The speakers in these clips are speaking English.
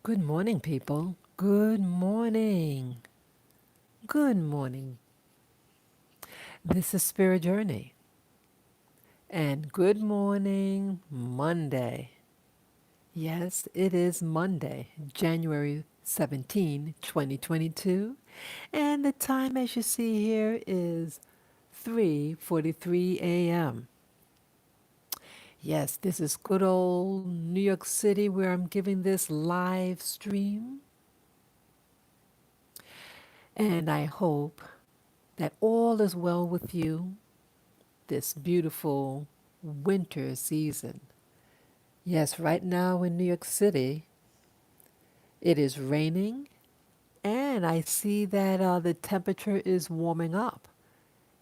Good morning, people. Good morning. Good morning. This is Spirit Journey. And good morning, Monday. Yes, it is Monday, January 17, 2022. And the time, as you see here, is 3:43 a.m. Yes, this is good old New York City where I'm giving this live stream. And I hope that all is well with you this beautiful winter season. Yes, right now in New York City, it is raining, and I see that the temperature is warming up.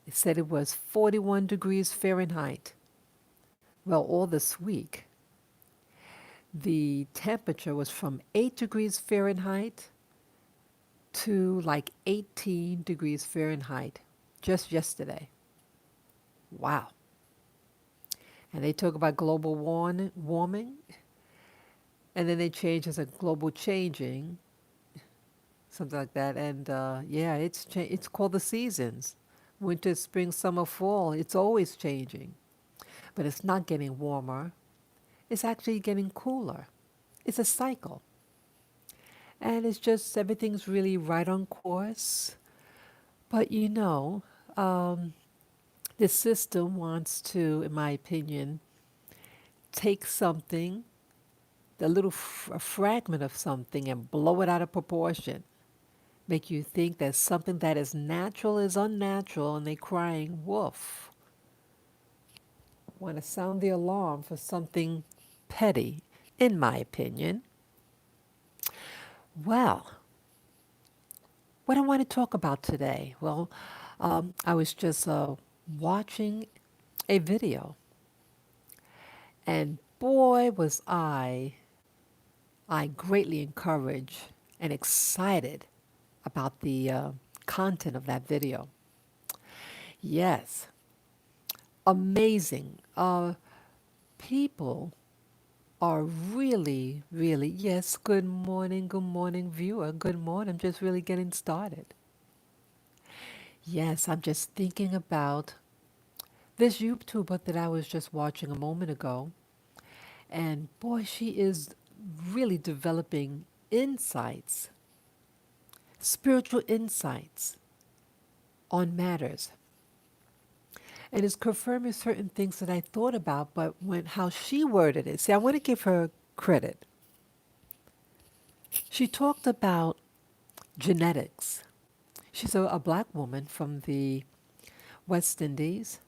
It said it was 41 degrees Fahrenheit. Well, all this week, the temperature was from 8 degrees Fahrenheit to like 18 degrees Fahrenheit just yesterday. Wow. And they talk about global warming, and then they change as a global changing, something like that. And yeah, it's called the seasons, winter, spring, summer, fall. It's always changing, but it's not getting warmer. It's actually getting cooler. It's a cycle, and it's just everything's really right on course. But um, this system wants to, in my opinion, take something, a little a fragment of something, and blow it out of proportion. Make you think that something that is natural is unnatural, and they crying wolf. Want to sound the alarm for something petty, in my opinion. Well, what I want to talk about today? Well, I was just watching a video, and boy, was I greatly encouraged and excited about the content of that video. Yes, amazing. People are really, really, yes, good morning, viewer. Good morning. I'm just really getting started. Yes, I'm just thinking about this YouTuber that I was just watching a moment ago. And boy, she is really developing insights, spiritual insights on matters. And it's confirming certain things that I thought about, but when how she worded it. See, I want to give her credit. She talked about genetics. She's a black woman from the West Indies.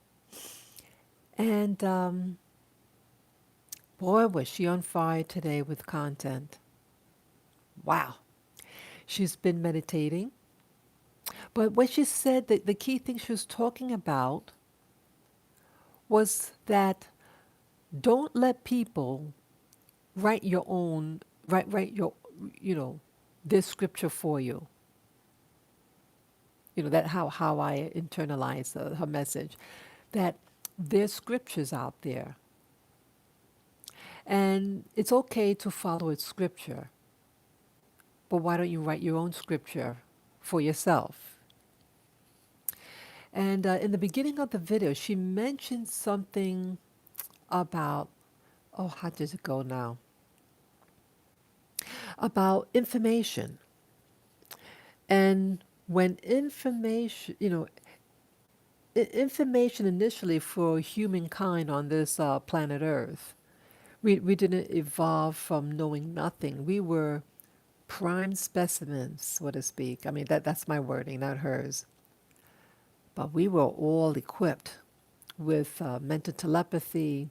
And boy, was she on fire today with content. Wow. She's been meditating. But what she said, that the key thing she was talking about was that don't let people write your own, write your, you know, this scripture for you. That how I internalize her message. That there's scriptures out there. And it's okay to follow its scripture, but why don't you write your own scripture for yourself? And in the beginning of the video, she mentioned something about, oh, how does it go now? About information. And when information, information initially for humankind on this planet Earth, we didn't evolve from knowing nothing. We were prime specimens, so to speak. I mean, that's my wording, not hers. But we were all equipped with mental telepathy.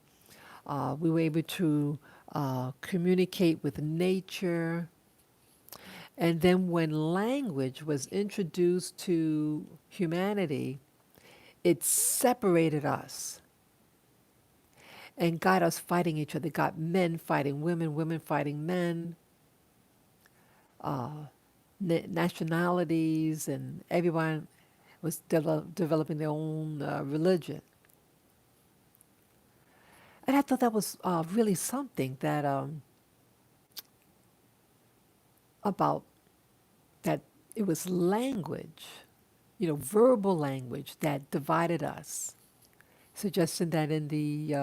We were able to communicate with nature. And then when language was introduced to humanity, it separated us and got us fighting each other. Got men fighting women, women fighting men, uh, nationalities, and everyone was developing their own religion. And I thought that was really something that about that it was language, verbal language that divided us, suggesting that in the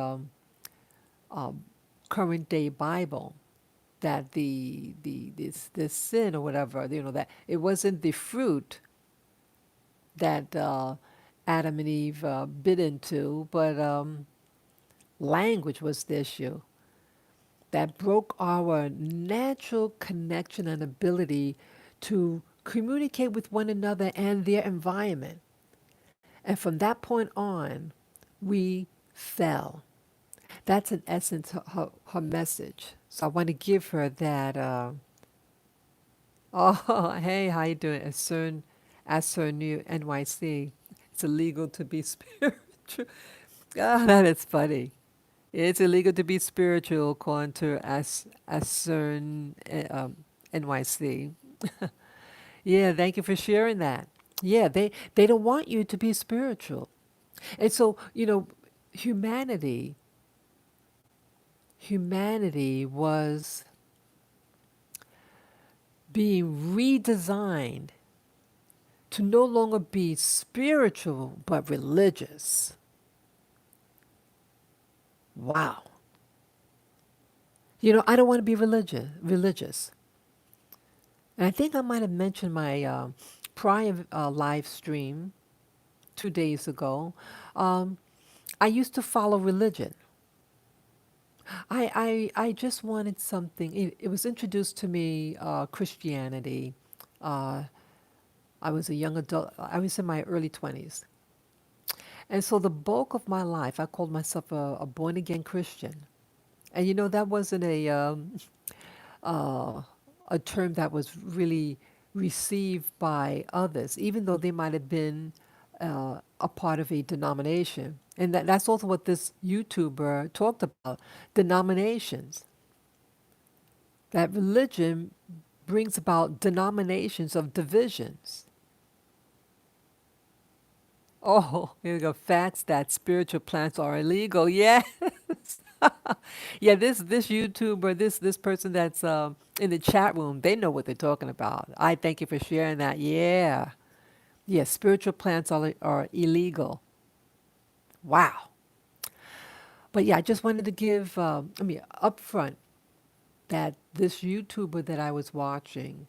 current day Bible, that this sin or whatever, that it wasn't the fruit that Adam and Eve bit into, but language was the issue that broke our natural connection and ability to communicate with one another and their environment. And from that point on, we fell. That's in essence her message. So I want to give her that. Oh, hey, how you doing? As her new NYC, it's illegal to be spiritual. Ah, that is funny. It's illegal to be spiritual according to Asern NYC. Yeah, thank you for sharing that. Yeah, they don't want you to be spiritual. And so, humanity humanity was being redesigned to no longer be spiritual but religious. Wow. I don't want to be religious. And I think I might have mentioned my prior live stream 2 days ago. Um, I used to follow religion. I just wanted something. It was introduced to me, Christianity. Uh, I was a young adult. I was in my early 20s. And so the bulk of my life, I called myself a born again Christian. And that wasn't uh, a term that was really received by others, even though they might have been a part of a denomination. And that's also what this YouTuber talked about, denominations. That religion brings about denominations of divisions. Oh, here we go. Facts that spiritual plants are illegal. Yes. Yeah, this YouTuber, this person that's in the chat room, they know what they're talking about. I thank you for sharing that. Yeah. Yeah, spiritual plants are illegal. Wow. But yeah, I just wanted to give, upfront that this YouTuber that I was watching,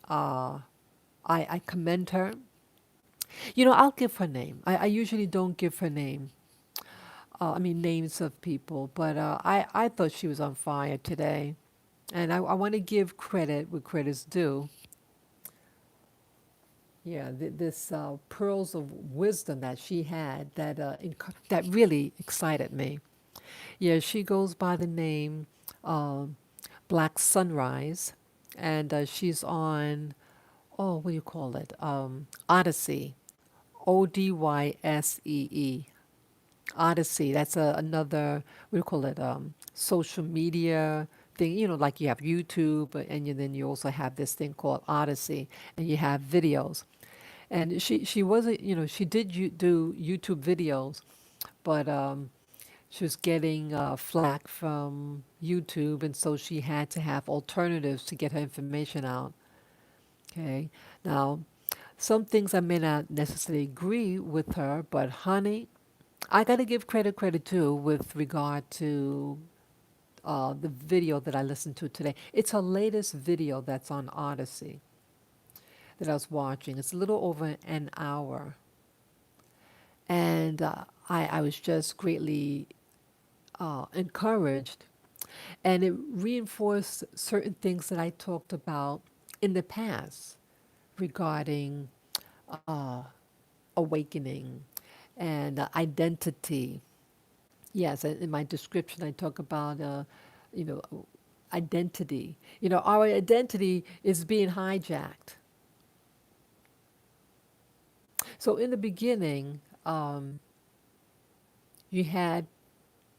uh, I commend her. I'll give her name. I usually don't give her name. Names of people, but I thought she was on fire today. And I want to give credit where credit's due. Yeah, this pearls of wisdom that she had that really excited me. Yeah, she goes by the name um Black Sunrise, and she's on, oh, what do you call it? Odyssey, Odyssee. Odyssey. That's another, what do you call it? Social media thing. Like you have YouTube, and then you also have this thing called Odyssey, and you have videos. And she wasn't, she did do YouTube videos, but she was getting flack from YouTube, and so she had to have alternatives to get her information out. Okay, now some things I may not necessarily agree with her, but honey, I got to give credit too with regard to the video that I listened to today. It's her latest video that's on Odyssey that I was watching. It's a little over an hour. And I was just greatly encouraged. And it reinforced certain things that I talked about in the past regarding uh, awakening and identity. Yes, in my description, I talk about, you know, identity. Our identity is being hijacked. So in the beginning, you had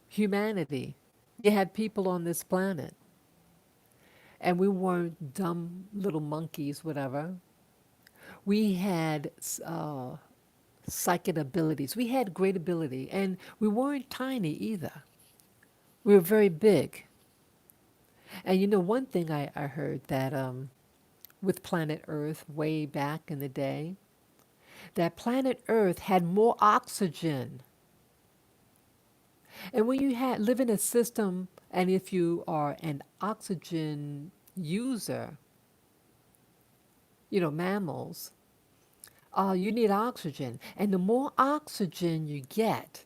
humanity. You had people on this planet, and we weren't dumb little monkeys, whatever. We had psychic abilities. We had great ability, and we weren't tiny either. We were very big. And one thing I heard that with planet Earth way back in the day, that planet Earth had more oxygen. And when you live in a system, and if you are an oxygen user, mammals, you need oxygen. And the more oxygen you get,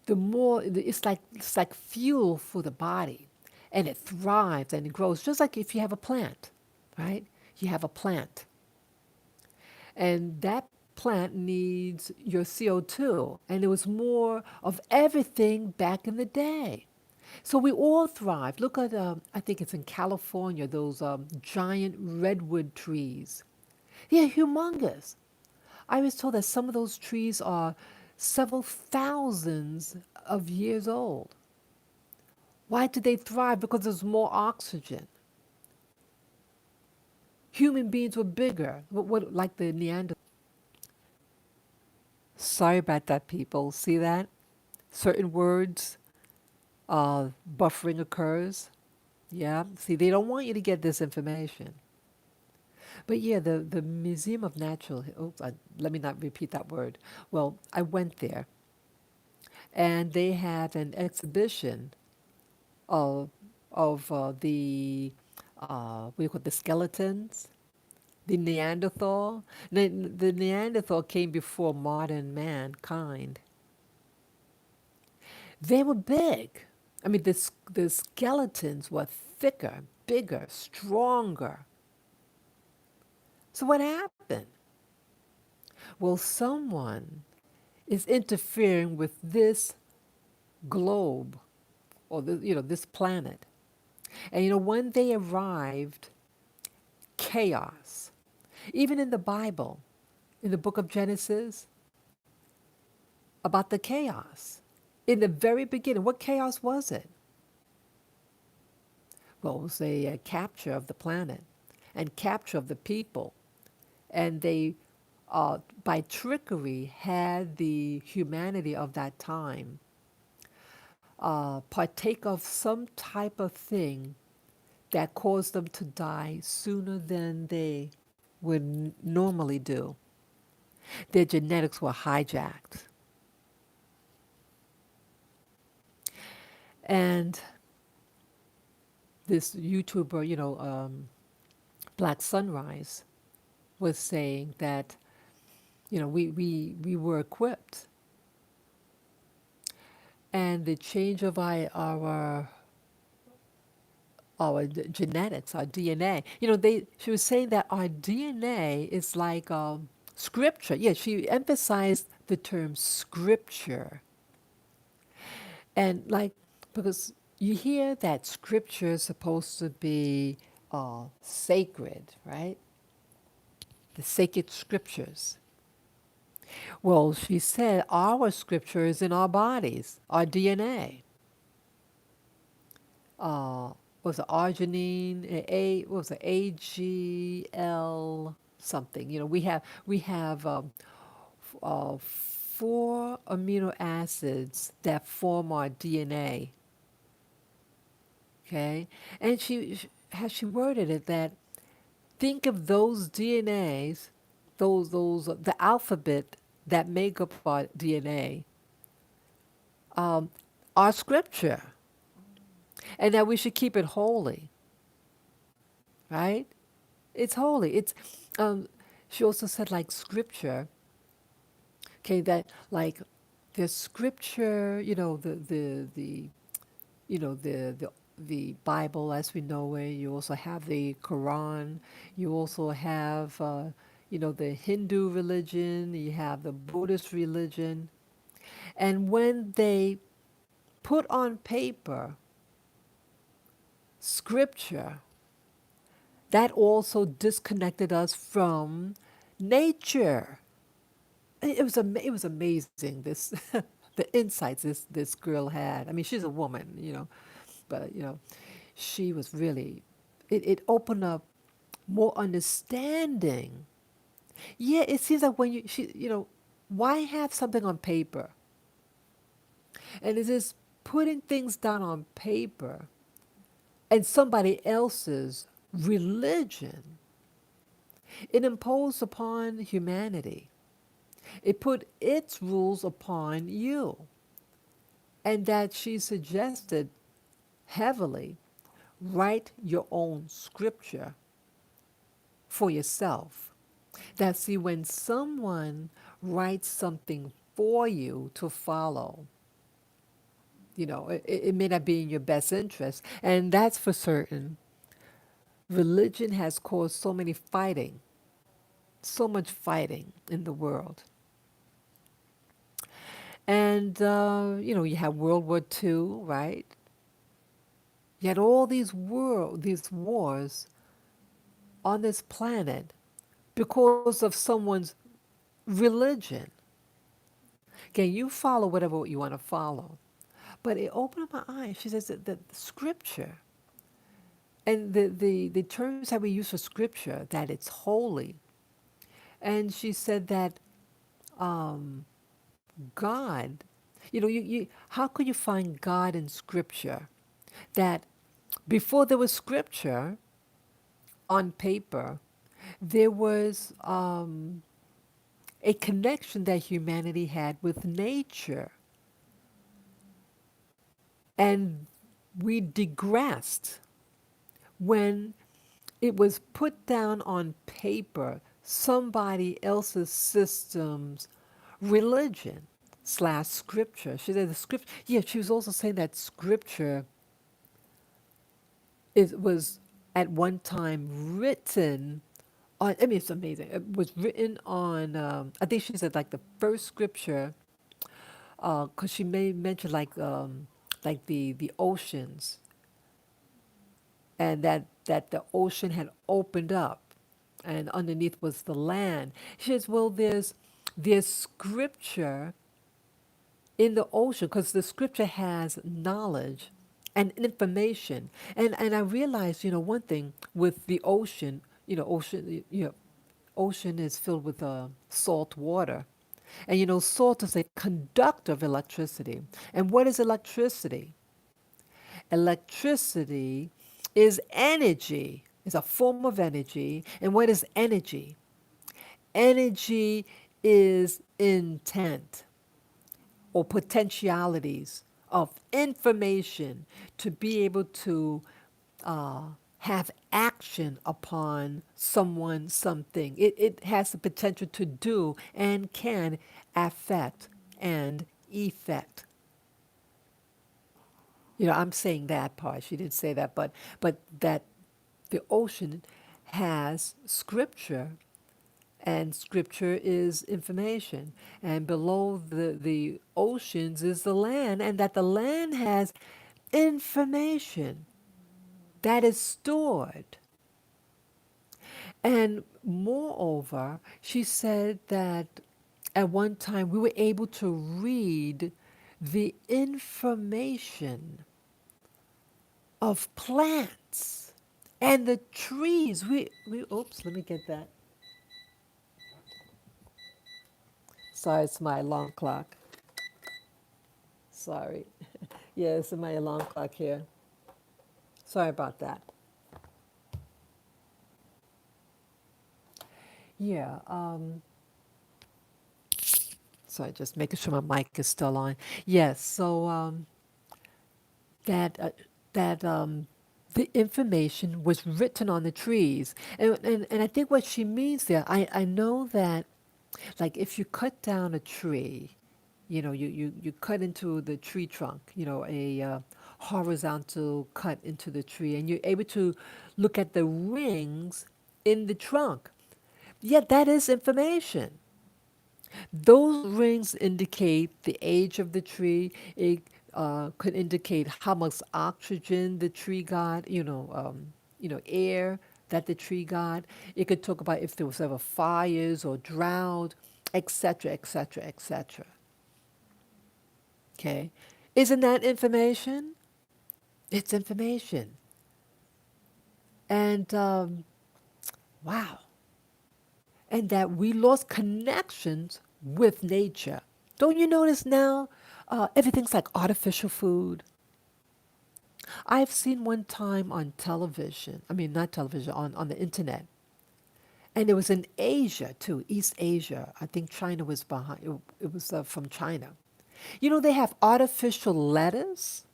the more it's like fuel for the body, and it thrives and it grows just like if you have a plant, right? You have a plant, and that plant needs your CO2, and there was more of everything back in the day. So we all thrive. Look at, I think it's in California, those giant redwood trees. They're humongous. I was told that some of those trees are several thousands of years old. Why do they thrive? Because there's more oxygen. Human beings were bigger, like the Neanderthals. Sorry about that, people. See that? Certain words, buffering occurs. Yeah. See, they don't want you to get this information. But yeah, the Museum of Natural, oops, let me not repeat that word. Well, I went there, and they had an exhibition of the what do you call it, the skeletons, the Neanderthal. The Neanderthal came before modern mankind. They were big. I mean, the skeletons were thicker, bigger, stronger. So what happened? Well, someone is interfering with this globe, or this planet. And when they arrived, chaos. Even in the Bible, in the book of Genesis, about the chaos. In the very beginning, what chaos was it? Well, it was a capture of the planet and capture of the people. And they, by trickery, had the humanity of that time partake of some type of thing that caused them to die sooner than they would normally do. Their genetics were hijacked. And this YouTuber, Black Sunrise, was saying that, we were equipped. And the change of our genetics, our DNA. She was saying that our DNA is like scripture. Yeah, she emphasized the term scripture. And like, because you hear that scripture is supposed to be sacred, right? The sacred scriptures. Well, she said our scripture is in our bodies, our DNA. Was it arginine? What was it? AGL something. We have four amino acids that form our DNA. Okay, and she worded it that, think of those DNAs, those the alphabet that make up our DNA, our scripture, and that we should keep it holy, right? It's holy. Um, she also said like scripture. Okay, that like the scripture, the Bible as we know it. You also have the Quran. You also have the Hindu religion. You have the Buddhist religion. And when they put on paper scripture, that also disconnected us from nature. It was amazing, this the insights this girl had. I mean, she's a woman, but she was really, it opened up more understanding. Yeah, it seems like when why have something on paper? And it's just putting things down on paper and somebody else's religion. It imposed upon humanity. It put its rules upon you. And that she suggested heavily write your own scripture for yourself. That see, when someone writes something for you to follow, it may not be in your best interest. And that's for certain. Religion has caused so many fighting, so much fighting in the world. And, you have World War II, right? You had all these wars on this planet because of someone's religion. Okay, you follow whatever you want to follow. But it opened up my eyes. She says that the scripture and the terms that we use for scripture, that it's holy. And she said that um, God, how could you find God in scripture? That before there was scripture on paper, there was a connection that humanity had with nature. And we digressed when it was put down on paper somebody else's system's religion slash scripture. She said the scripture, yeah, she was also saying that scripture was at one time written on, I mean, it's amazing. It was written on, I think she said like the first scripture, because she may mention like the oceans, and that the ocean had opened up and underneath was the land. She says, well, there's scripture in the ocean because the scripture has knowledge and information. And I realized, one thing with the ocean, ocean is filled with salt water. And salt is a conductor of electricity. And what is electricity? Electricity is energy. It's a form of energy. And what is energy? Energy is intent or potentialities of information to be able to uh, have action upon someone, something. It has the potential to do and can affect and effect. I'm saying that part. She didn't say that, but that the ocean has scripture, and scripture is information, and below the oceans is the land, and that the land has information that is stored. And moreover, she said that at one time we were able to read the information of plants and the trees. We oops, let me get that. Sorry, it's my alarm clock. Sorry. Yeah, it's my alarm clock here. Sorry about that. Yeah. Sorry, just making sure my mic is still on. Yes. So that that the information was written on the trees, and I think what she means there, I know that, like if you cut down a tree, you cut into the tree trunk, a horizontal cut into the tree, and you're able to look at the rings in the trunk. Yet that is information. Those rings indicate the age of the tree. It could indicate how much oxygen the tree got, air that the tree got. It could talk about if there was ever fires or drought, etc., etc., etc. Okay, isn't that information? It's information, and wow, and that we lost connections with nature. Don't you notice now? Everything's like artificial food. I've seen one time on television, I mean, not television, on the internet, And it was in Asia too, East Asia. I think China was behind. It was from China. You know, they have artificial lettuce.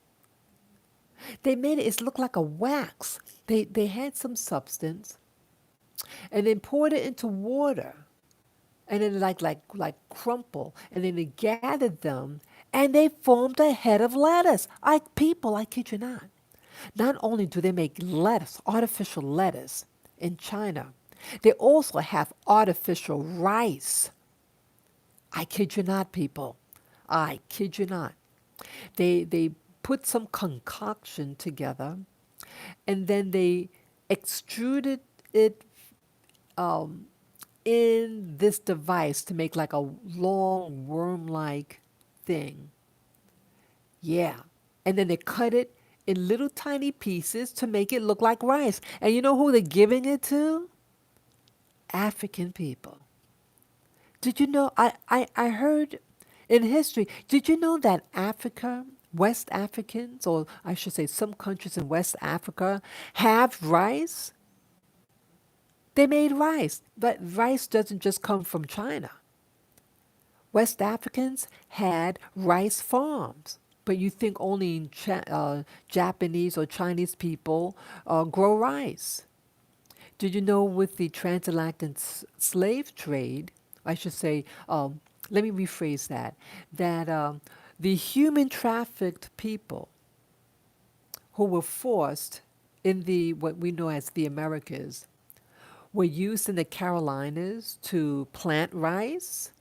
They made it look like a wax. They had some substance and then poured it into water and then like crumple and then they gathered them and they formed a head of lettuce. I kid you not. Not only do they make lettuce, artificial lettuce in China, they also have artificial rice. I kid you not, people. I kid you not. They put some concoction together and then they extruded it in this device to make like a long worm-like thing. Yeah. And then they cut it in little tiny pieces to make it look like rice. And you know who they're giving it to? African people. Did you know? I heard in history, did you know that Africa, West Africans, or I should say some countries in West Africa, have rice? They made rice, but rice doesn't just come from China. West Africans had rice farms, but you think only Japanese or Chinese people grow rice. Did you know with the transatlantic slave trade, I should say, let me rephrase that, that the human trafficked people who were forced in the what we know as the Americas were used in the Carolinas to plant rice.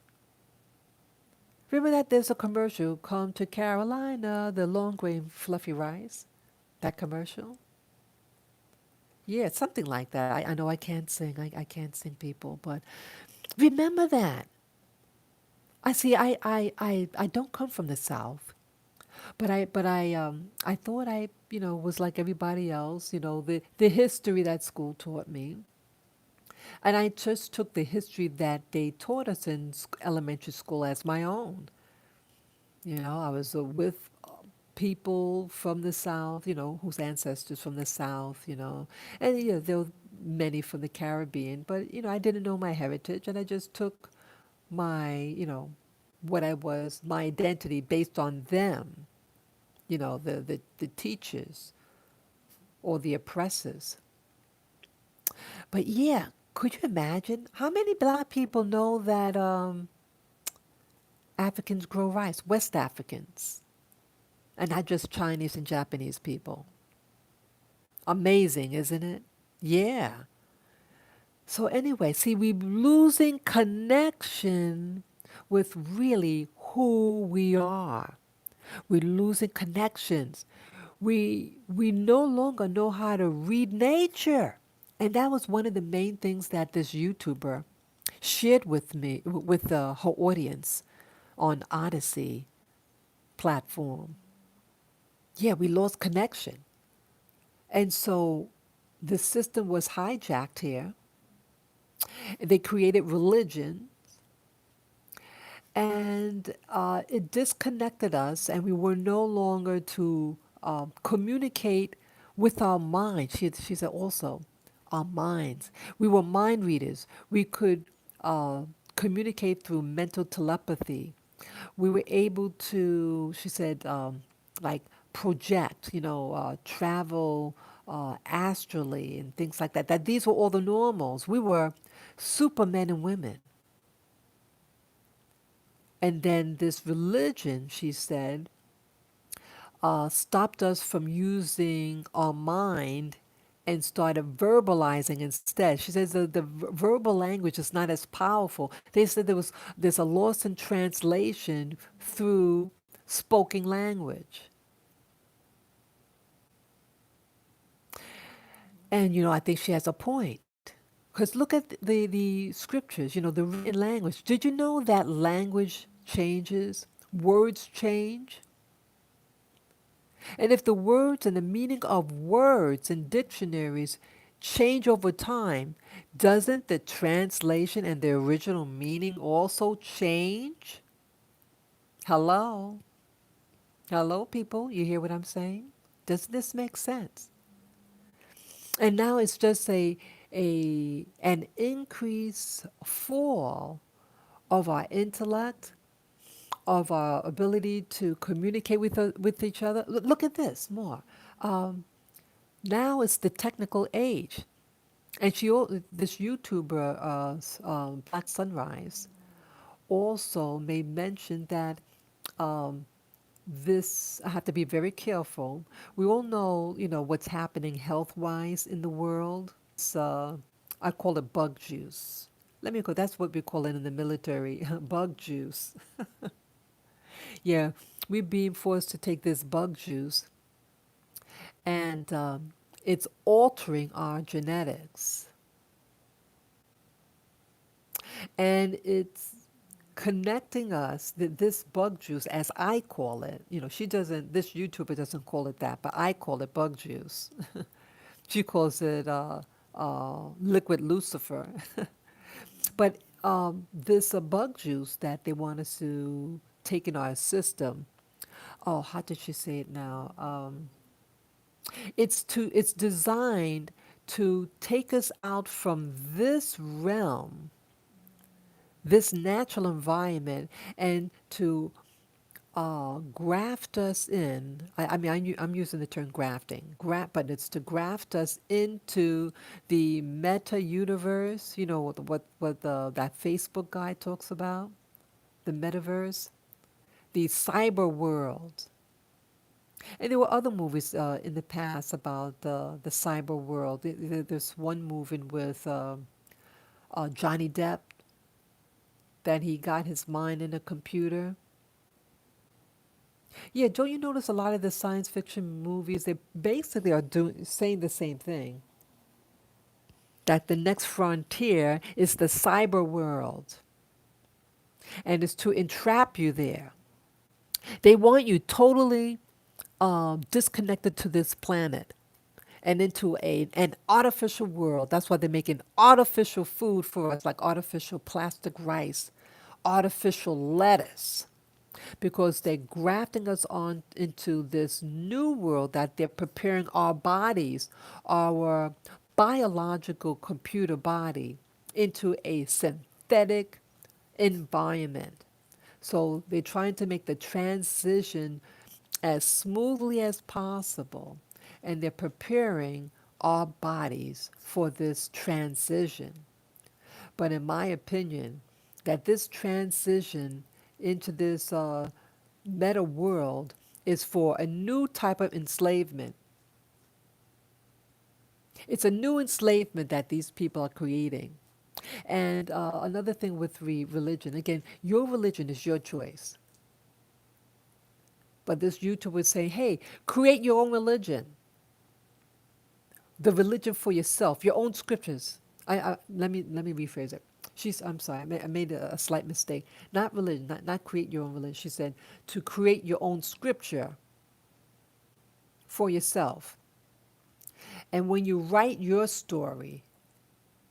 Remember that there's a commercial, come to Carolina, the long grain fluffy rice? That commercial? Yeah, it's something like that. I know I can't sing. I can't sing people, but remember that. I don't come from the South, but I thought was like everybody else, the history that school taught me. And I just took the history that they taught us in elementary school as my own. I was with people from the South, whose ancestors from the South, and there were many from the Caribbean, but I didn't know my heritage, and I just took my, what I was, my identity based on them, the teachers or the oppressors. But yeah, could you imagine how many black people know that Africans grow rice, West Africans, and not just Chinese and Japanese people? Amazing, isn't it? Yeah. So anyway, see, we're losing connection with really who we are. We're losing connections. We no longer know how to read nature. And that was one of the main things that this YouTuber shared with me, with her audience on Odyssey platform. Yeah, we lost connection. And so the system was hijacked here. They created religion and it disconnected us, and we were no longer to communicate with our minds. She said also, our minds. We were mind readers. We could communicate through mental telepathy. We were able to, she said, like project, travel astrally and things like that. That these were all the normals. We were supermen and women. And then this religion, she said, stopped us from using our mind and started verbalizing instead. She says the verbal language is not as powerful. They said there's a loss in translation through spoken language. And I think she has a point. Because look at the scriptures, the written language. Did you know that language changes? Words change? And if the words and the meaning of words in dictionaries change over time, doesn't the translation and the original meaning also change? Hello? Hello, people? You hear what I'm saying? Doesn't this make sense? And now it's just an increase fall of our intellect, of our ability to communicate with each other. Look at this more. Um, Now it's the technical age. And this YouTuber, Black Sunrise, also made mention that um, this, I have to be very careful. We all know, what's happening health-wise in the world. I call it bug juice. Let me go. That's what we call it in the military, bug juice. Yeah, we're being forced to take this bug juice, and it's altering our genetics, and it's connecting us. This bug juice, as I call it, she doesn't. This YouTuber doesn't call it that, but I call it bug juice. She calls it liquid Lucifer. But this bug juice that they want us to take in our system. Oh, how did she say it now? It's designed to take us out from this realm, this natural environment, and to graft us in. I'm using the term grafting, but it's to graft us into the meta universe. You know what that Facebook guy talks about, the metaverse, the cyber world. And there were other movies in the past about the cyber world. There's one movie with Johnny Depp that he got his mind in a computer. Yeah, don't you notice a lot of the science fiction movies, they basically are saying the same thing, that the next frontier is the cyber world, and it's to entrap you there. They want you totally disconnected to this planet and into an artificial world. That's why they're making artificial food for us, like artificial plastic rice, artificial lettuce, because they're grafting us on into this new world that they're preparing our bodies, our biological computer body, into a synthetic environment. So they're trying to make the transition as smoothly as possible, and they're preparing our bodies for this transition. But in my opinion, that this transition into this meta world is for a new type of enslavement. It's a new enslavement that these people are creating. And another thing with religion, again, your religion is your choice. But this YouTuber would say, hey, create your own religion, the religion for yourself, your own scriptures. Let me rephrase it. I'm sorry, I made a slight mistake. Not religion, not create your own religion. She said to create your own scripture for yourself. And when you write your story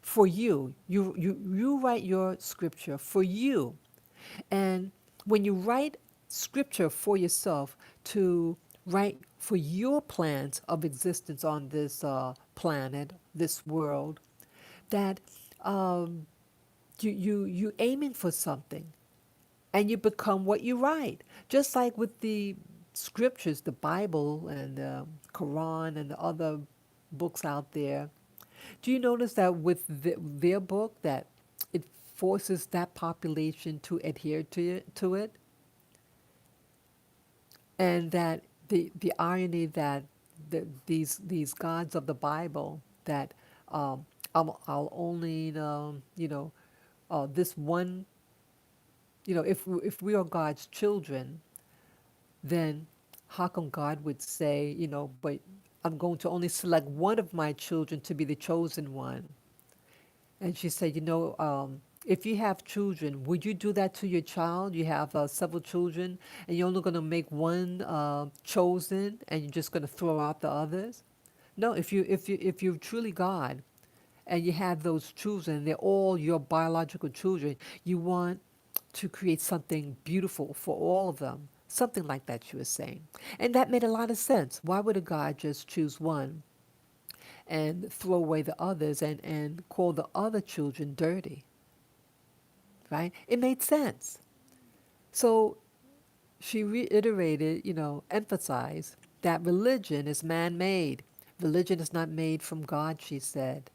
for you write your scripture for you. And when you write scripture for yourself, to write for your plans of existence on this planet, this world, that um, you aiming for something, and you become what you write. Just like with the scriptures, the Bible and the Quran and the other books out there. Do you notice that with their book that it forces that population to adhere to it, and that the irony that these gods of the Bible that I'll only this one, if we are God's children, then how come God would say, but I'm going to only select one of my children to be the chosen one? And she said, if you have children, would you do that to your child? You have several children, and you're only going to make one chosen, and you're just going to throw out the others? No, if you're truly God, and you have those children, they're all your biological children, you want to create something beautiful for all of them. Something like that, she was saying. And that made a lot of sense. Why would a God just choose one and throw away the others and call the other children dirty, right? It made sense. So she reiterated, emphasized that religion is man made. Religion is not made from God, she said.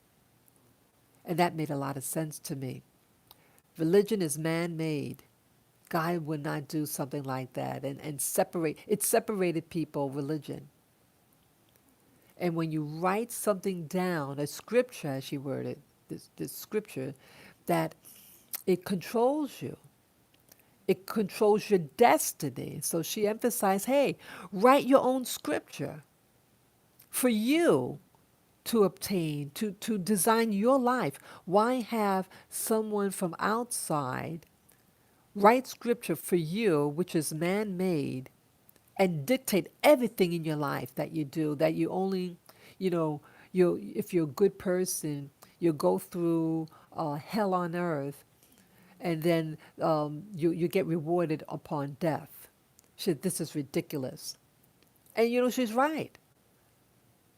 And that made a lot of sense to me. Religion is man made. God would not do something like that and separate. It separated people, religion. And when you write something down, a scripture, as she worded, this scripture, that it controls you. It controls your destiny. So she emphasized, hey, write your own scripture for you to obtain, to design your life. Why have someone from outside write scripture for you, which is man made, and dictate everything in your life that you do, that you only, you know, if you're a good person, you'll go through hell on earth, and then you get rewarded upon death. She said, this is ridiculous. And she's right.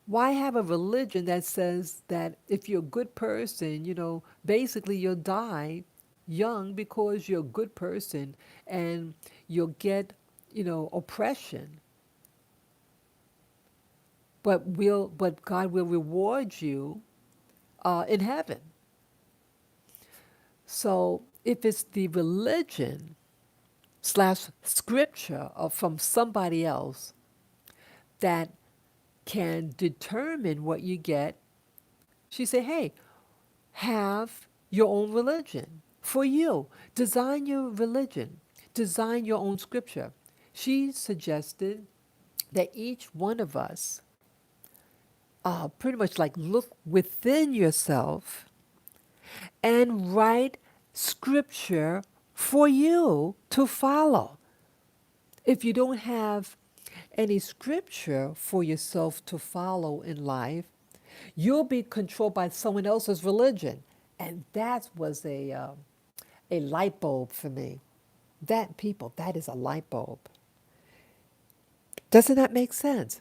Why have a religion that says that if you're a good person, basically you'll die young because you're a good person and you'll get, oppression, but God will reward you in heaven. So if it's the religion slash scripture from somebody else that can determine what you get, she said, hey, have your own religion for you. Design your religion. Design your own scripture. She suggested that each one of us pretty much like look within yourself and write scripture for you to follow. If you don't have any scripture for yourself to follow in life, you'll be controlled by someone else's religion. And that was a light bulb for me. That is a light bulb. Doesn't that make sense?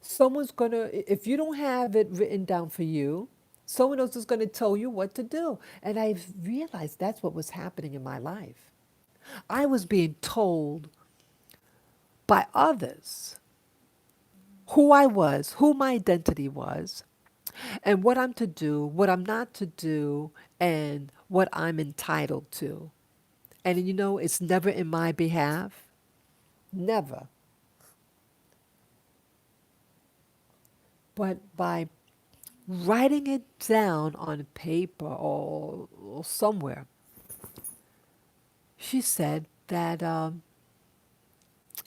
Someone's going to, if you don't have it written down for you, someone else is going to tell you what to do. And I realized that's what was happening in my life. I was being told by others who I was, who my identity was, and what I'm to do, what I'm not to do, and what I'm entitled to. And it's never in my behalf. Never. But by writing it down on paper or somewhere, she said that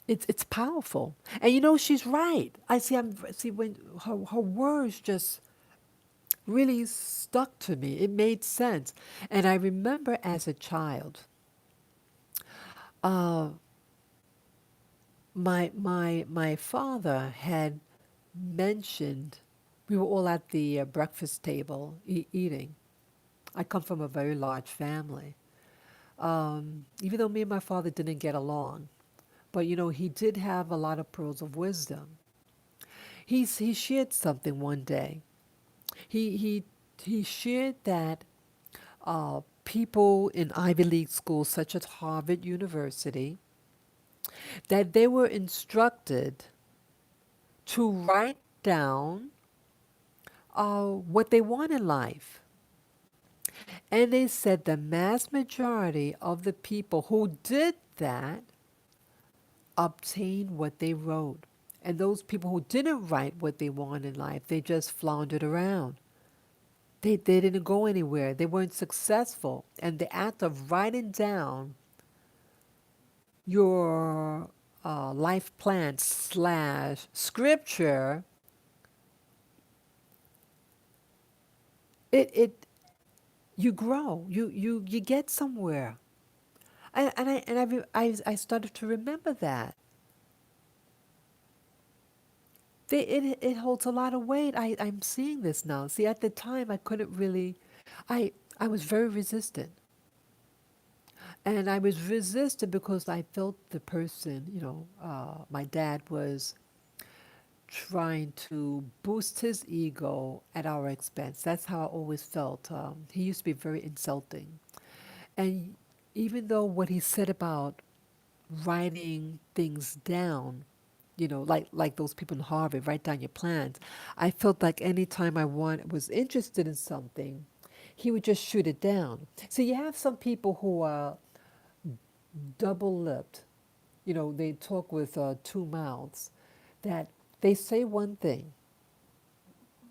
it's powerful. And she's right. I see when her words just really stuck to me. It made sense. And I remember as a child, uh, my father had mentioned, we were all at the breakfast table eating. I come from a very large family. Even though me and my father didn't get along, but he did have a lot of pearls of wisdom. He shared something one day. He shared that people in Ivy League schools, such as Harvard University, that they were instructed to write down what they want in life. And they said the mass majority of the people who did that obtained what they wrote. And those people who didn't write what they wanted in life, they just floundered around. They didn't go anywhere. They weren't successful. And the act of writing down your life plan slash scripture, it you grow. You get somewhere. I started to remember that. It holds a lot of weight. I'm seeing this now. See, at the time, I couldn't really, I was very resistant. And I was resistant because I felt the person, my dad was trying to boost his ego at our expense. That's how I always felt. He used to be very insulting. And even though what he said about writing things down, like those people in Harvard, write down your plans, I felt like anytime was interested in something, he would just shoot it down. So you have some people who are double-lipped, they talk with two mouths, that they say one thing.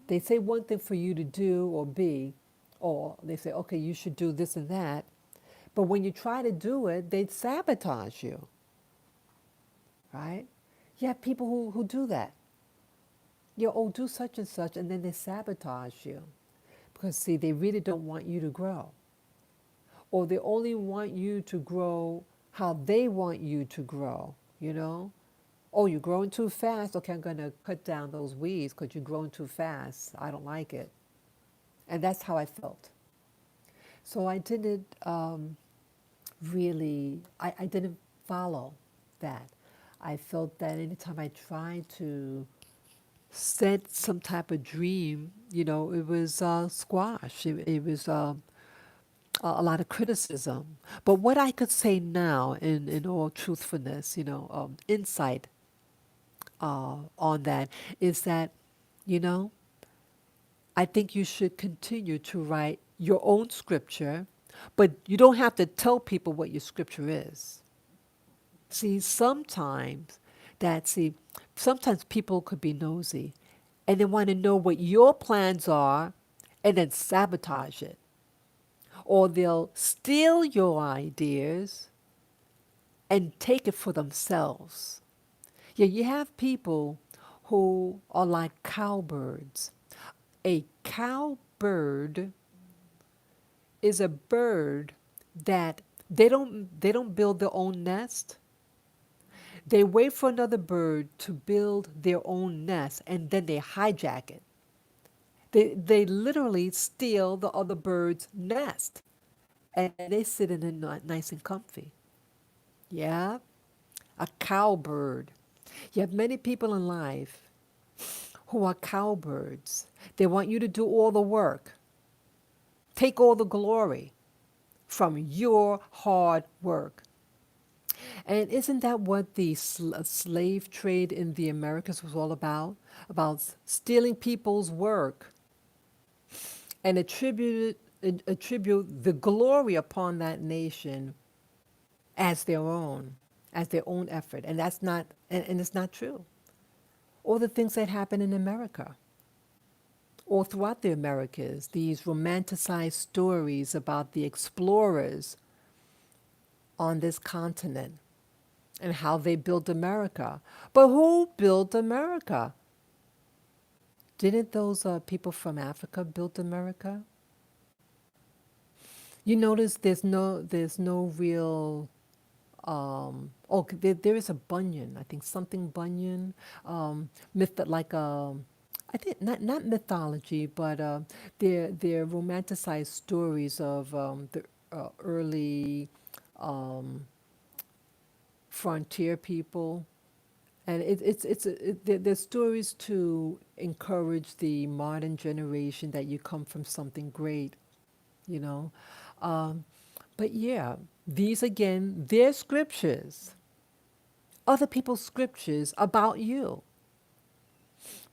They say one thing for you to do or be, or they say, okay, you should do this and that. But when you try to do it, they sabotage you, right? You have people who do that. Oh, do such and then they sabotage you. Because, see, they really don't want you to grow. Or they only want you to grow how they want you to grow, you know? Oh, you're growing too fast. Okay, I'm going to cut down those weeds because you're growing too fast. I don't like it. And that's how I felt. So I didn't I didn't follow that. I felt that anytime I tried to set some type of dream, it was squash. It was a lot of criticism. But what I could say now, in all truthfulness, insight on that, is that, you know, I think you should continue to write your own scripture, but you don't have to tell people what your scripture is. See, see, sometimes people could be nosy and they want to know what your plans are and then sabotage it. Or they'll steal your ideas and take it for themselves. Yeah, you have people who are like cowbirds. A cowbird is a bird that they don't build their own nest. They wait for another bird to build their own nest and then they hijack it. They literally steal the other bird's nest and they sit in it nice and comfy. Yeah, a cowbird. You have many people in life who are cowbirds. They want you to do all the work, take all the glory from your hard work. And isn't that what the slave trade in the Americas was all about? About stealing people's work and attribute the glory upon that nation as their own, as their own effort. And that's not, and it's not true. All the things that happen in America, all throughout the Americas, these romanticized stories about the explorers on this continent and how they built America. But who built America? Didn't those people from Africa build America? You notice there's no real there is a Bunyan, I think something Bunyan, myth that like I think not mythology, but they're romanticized stories of the early um, frontier people, and there's stories to encourage the modern generation that you come from something great, you know. Um, but yeah, these again, they're scriptures, other people's scriptures about you,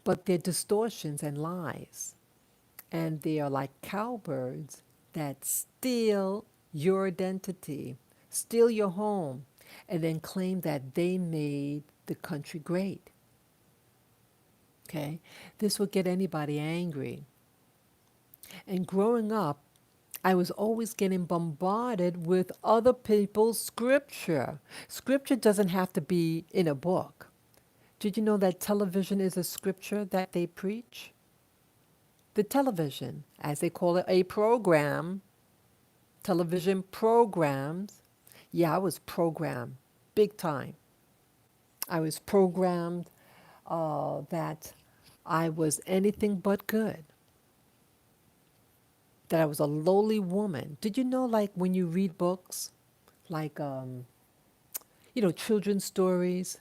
but they're distortions and lies. And they are like cowbirds that steal your identity, steal your home, and then claim that they made the country great. Okay? This will get anybody angry. And growing up, I was always getting bombarded with other people's scripture. Scripture doesn't have to be in a book. Did you know that television is a scripture that they preach? The television, as they call it, a program, television programs. Yeah, I was programmed big time. I was programmed that I was anything but good, that I was a lowly woman. Did you know, like, when you read books, like, children's stories,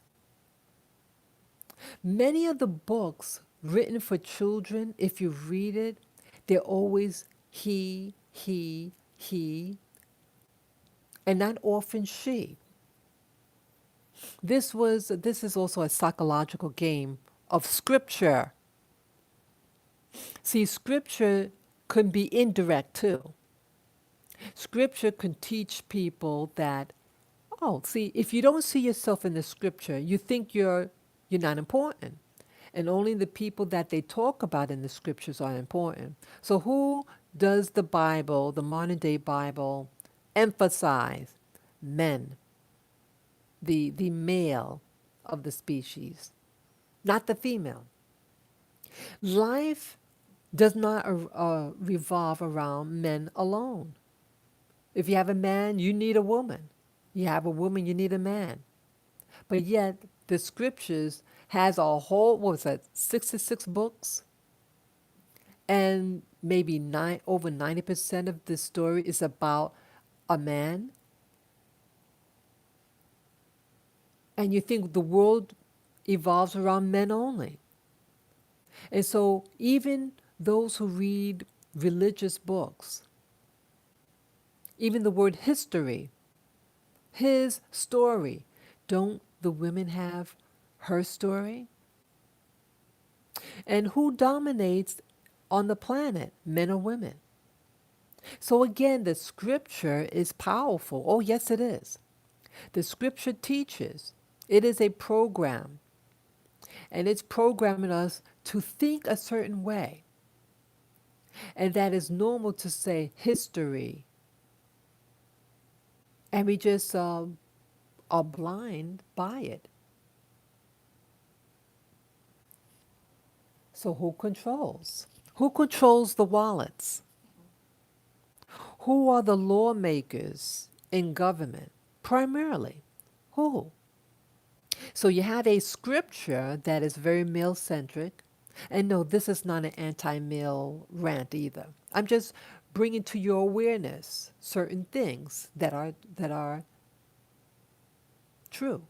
Many of the books written for children, if you read it, they're always he, and not often she. This is also a psychological game of scripture. See, scripture can be indirect too. Scripture can teach people that, oh, see, if you don't see yourself in the scripture, you think you're not important. And only the people that they talk about in the scriptures are important. So who does the Bible, the modern day Bible, emphasize? Men, the male of the species, not the female. Life does not revolve around men alone. If you have a man, you need a woman. You have a woman, you need a man. But yet, the scriptures has a whole, what was that, 66 books? And maybe over 90% of the story is about a man. And you think the world evolves around men only. And so, even those who read religious books, even the word history, his story, don't the women have her story? And who dominates on the planet, men or women? So again, the scripture is powerful. Oh, yes, it is. The scripture teaches. It is a program, and it's programming us to think a certain way. And that is normal to say history. And we just are blind by it. So who controls? Who controls the wallets? Who are the lawmakers in government? Primarily, who? So you have a scripture that is very male centric. And no, this is not an anti male rant either. I'm just bringing to your awareness certain things that are true.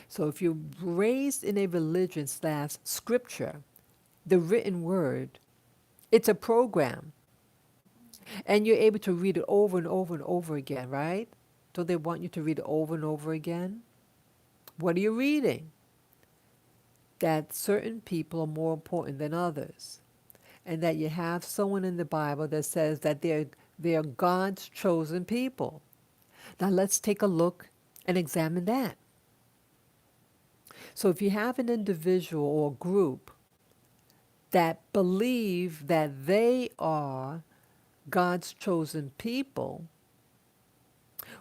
So if you're raised in a religion slash scripture, the written word, it's a program. And you're able to read it over and over and over again, right? Don't they want you to read it over and over again? What are you reading? That certain people are more important than others. And that you have someone in the Bible that says that they're God's chosen people. Now let's take a look and examine that. So if you have an individual or group that believe that they are God's chosen people,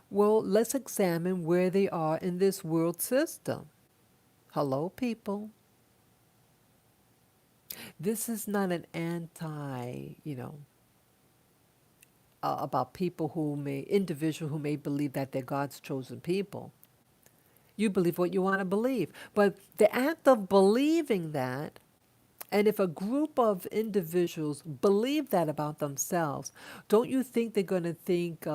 well, let's examine where they are in this world system. Hello, people. This is not an about individual who may believe that they're God's chosen people. You believe what you want to believe. But the act of believing that, and if a group of individuals believe that about themselves, don't you think they're going to think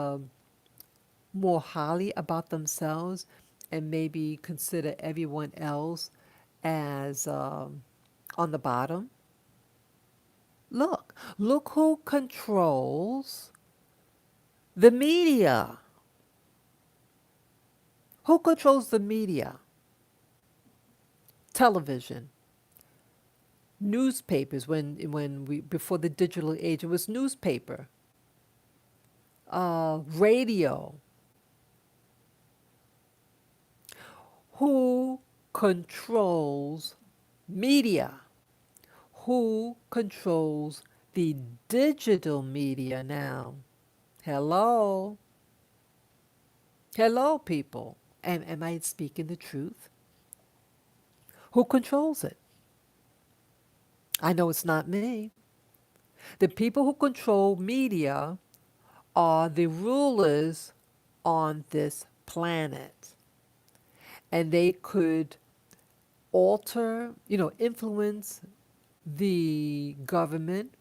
more highly about themselves and maybe consider everyone else as on the bottom? Look who controls the media. Who controls the media? Television, newspapers. When we before the digital age, it was newspaper, radio. Who controls media? Who controls the digital media now? Hello, hello, people. Am I speaking the truth? Who controls it? I know it's not me. The people who control media are the rulers on this planet. And they could alter, influence the government.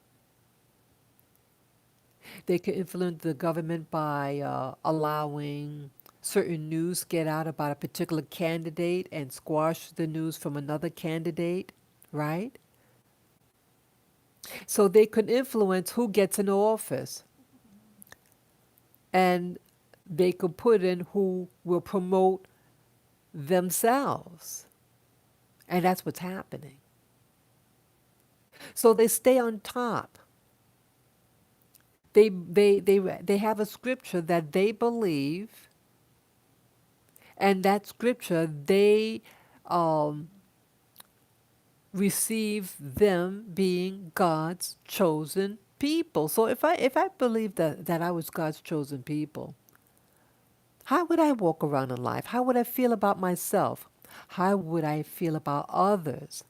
They could influence the government by allowing certain news get out about a particular candidate and squash the news from another candidate, right? So they could influence who gets in office, and they could put in who will promote themselves. And that's what's happening. So they stay on top. They have a scripture that they believe, and that scripture they um, receive them being God's chosen people. So if I believe that I was God's chosen people, how would I walk around in life? How would I feel about myself? How would I feel about others?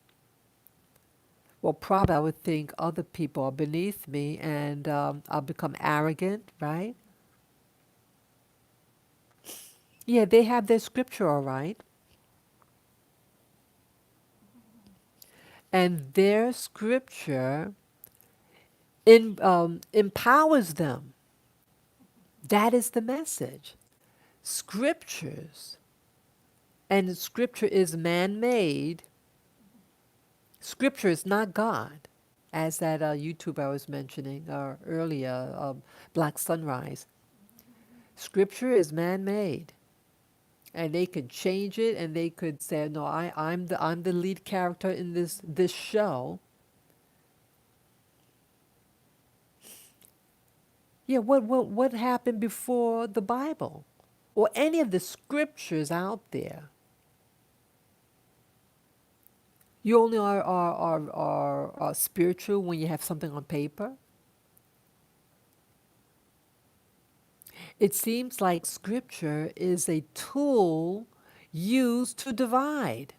Well, probably I would think other people are beneath me, and I'll become arrogant, right? Yeah, they have their scripture, all right. And their scripture empowers them. That is the message. Scriptures, and scripture is man made. Scripture is not God, as that YouTuber I was mentioning earlier, Black Sunrise. Scripture is man made. And they could change it, and they could say, no, I'm the lead character in this show. Yeah, what happened before the Bible or any of the scriptures out there? You only are spiritual when you have something on paper. It seems like scripture is a tool used to divide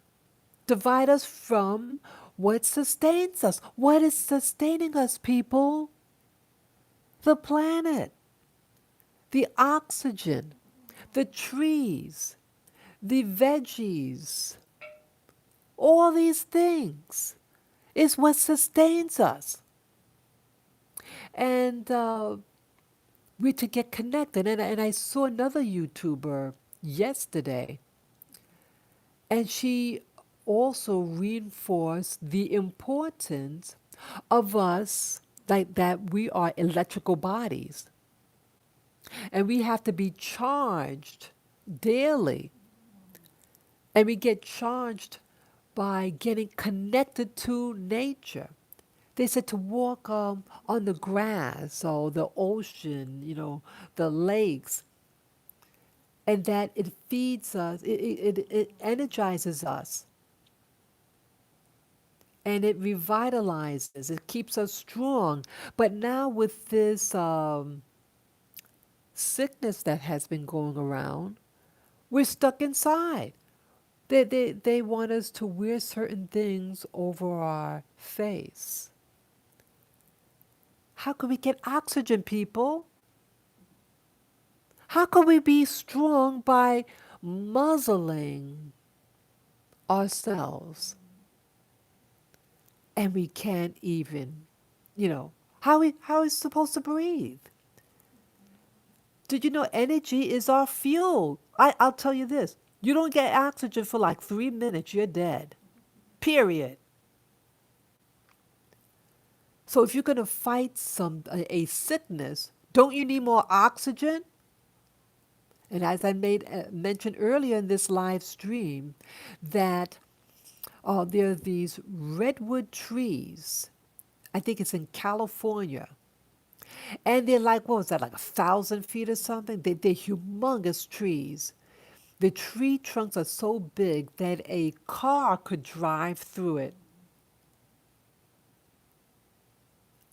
us from what sustains us. What is sustaining us, people? The planet, the oxygen, the trees, the veggies, all these things is what sustains us. And we to get connected. And I saw another YouTuber yesterday, and she also reinforced the importance of us, like that we are electrical bodies, and we have to be charged daily, and we get charged by getting connected to nature. They said to walk on the grass or the ocean, the lakes, and that it feeds us, it energizes us, and it revitalizes, it keeps us strong. But now, with this sickness that has been going around, we're stuck inside. They want us to wear certain things over our face. How can we get oxygen, people? How can we be strong by muzzling ourselves? And we can't even, how is supposed to breathe? Did you know energy is our fuel? I'll tell you this. You don't get oxygen for like 3 minutes, you're dead. Period. So if you're going to fight a sickness, don't you need more oxygen? And as I mentioned earlier in this live stream, that there are these redwood trees. I think it's in California. And they're like, what was that, like 1,000 feet or something? They're humongous trees. The tree trunks are so big that a car could drive through it.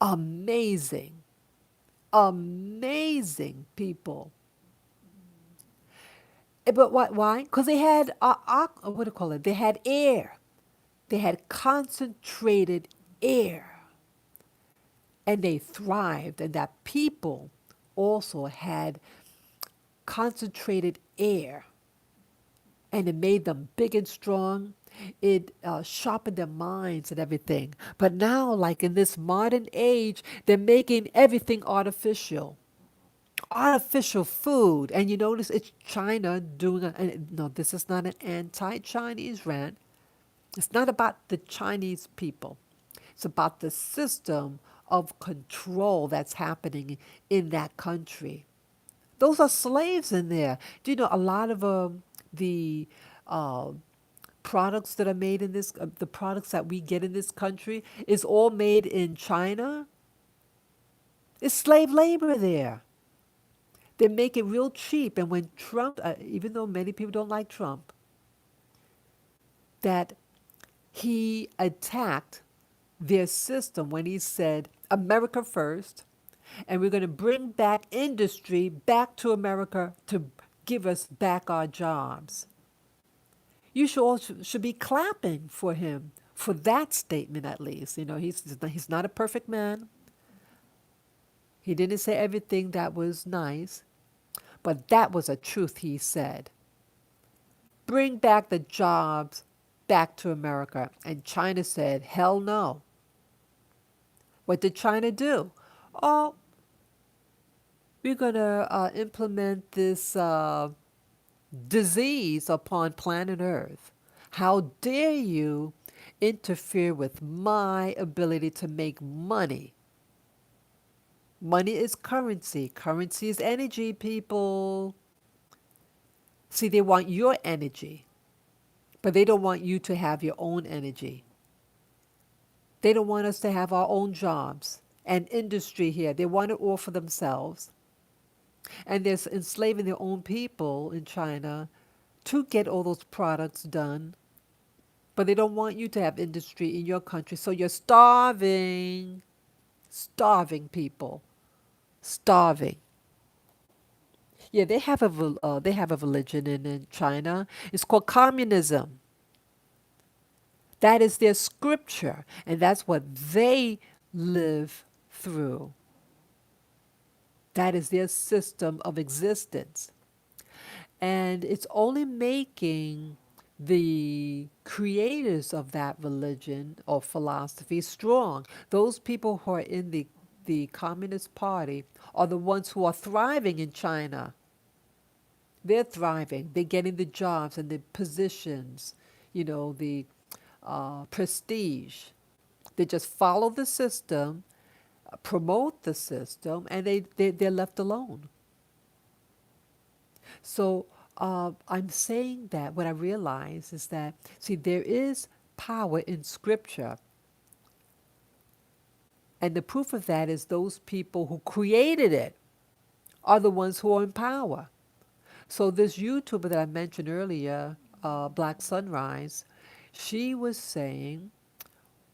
Amazing. Amazing, people. But why? Because they had, what do you call it? They had air. They had concentrated air. And they thrived. And that people also had concentrated air. And it made them big and strong. It sharpened their minds and everything. But now, like in this modern age, they're making everything artificial. artificial food. And you notice it's China doing and no, this is not an anti-Chinese rant. It's not about the Chinese people. It's about the system of control that's happening in that country. Those are slaves in there. Do you know a lot of the uh, products that are made in this, the products that we get in this country, is all made in China? It's slave labor there. They make it real cheap. And when Trump, even though many people don't like Trump, that he attacked their system when he said, America first, and we're going to bring back industry back to America to give us back our jobs. You should all should be clapping for him for that statement at least. You know, he's not a perfect man. He didn't say everything that was nice, but that was a truth he said. Bring back the jobs back to America. And China said, hell no. What did China do? Oh, we're going to implement this disease upon planet Earth. How dare you interfere with my ability to make money? Money is currency. Currency is energy, people. See, they want your energy, but they don't want you to have your own energy. They don't want us to have our own jobs and industry here. They want it all for themselves. And they're enslaving their own people in China to get all those products done. But they don't want you to have industry in your country. So you're starving. Starving people. Starving. Yeah, they have a religion in China. It's called communism. That is their scripture, and that's what they live through. That is their system of existence. And it's only making the creators of that religion or philosophy strong. Those people who are in the Communist Party are the ones who are thriving in China. They're thriving. They're getting the jobs and the positions, the prestige. They just follow the system, promote the system, and they're left alone. So I'm saying that what I realize is that, see, there is power in Scripture. And the proof of that is those people who created it are the ones who are in power. So this YouTuber that I mentioned earlier, Black Sunrise, she was saying,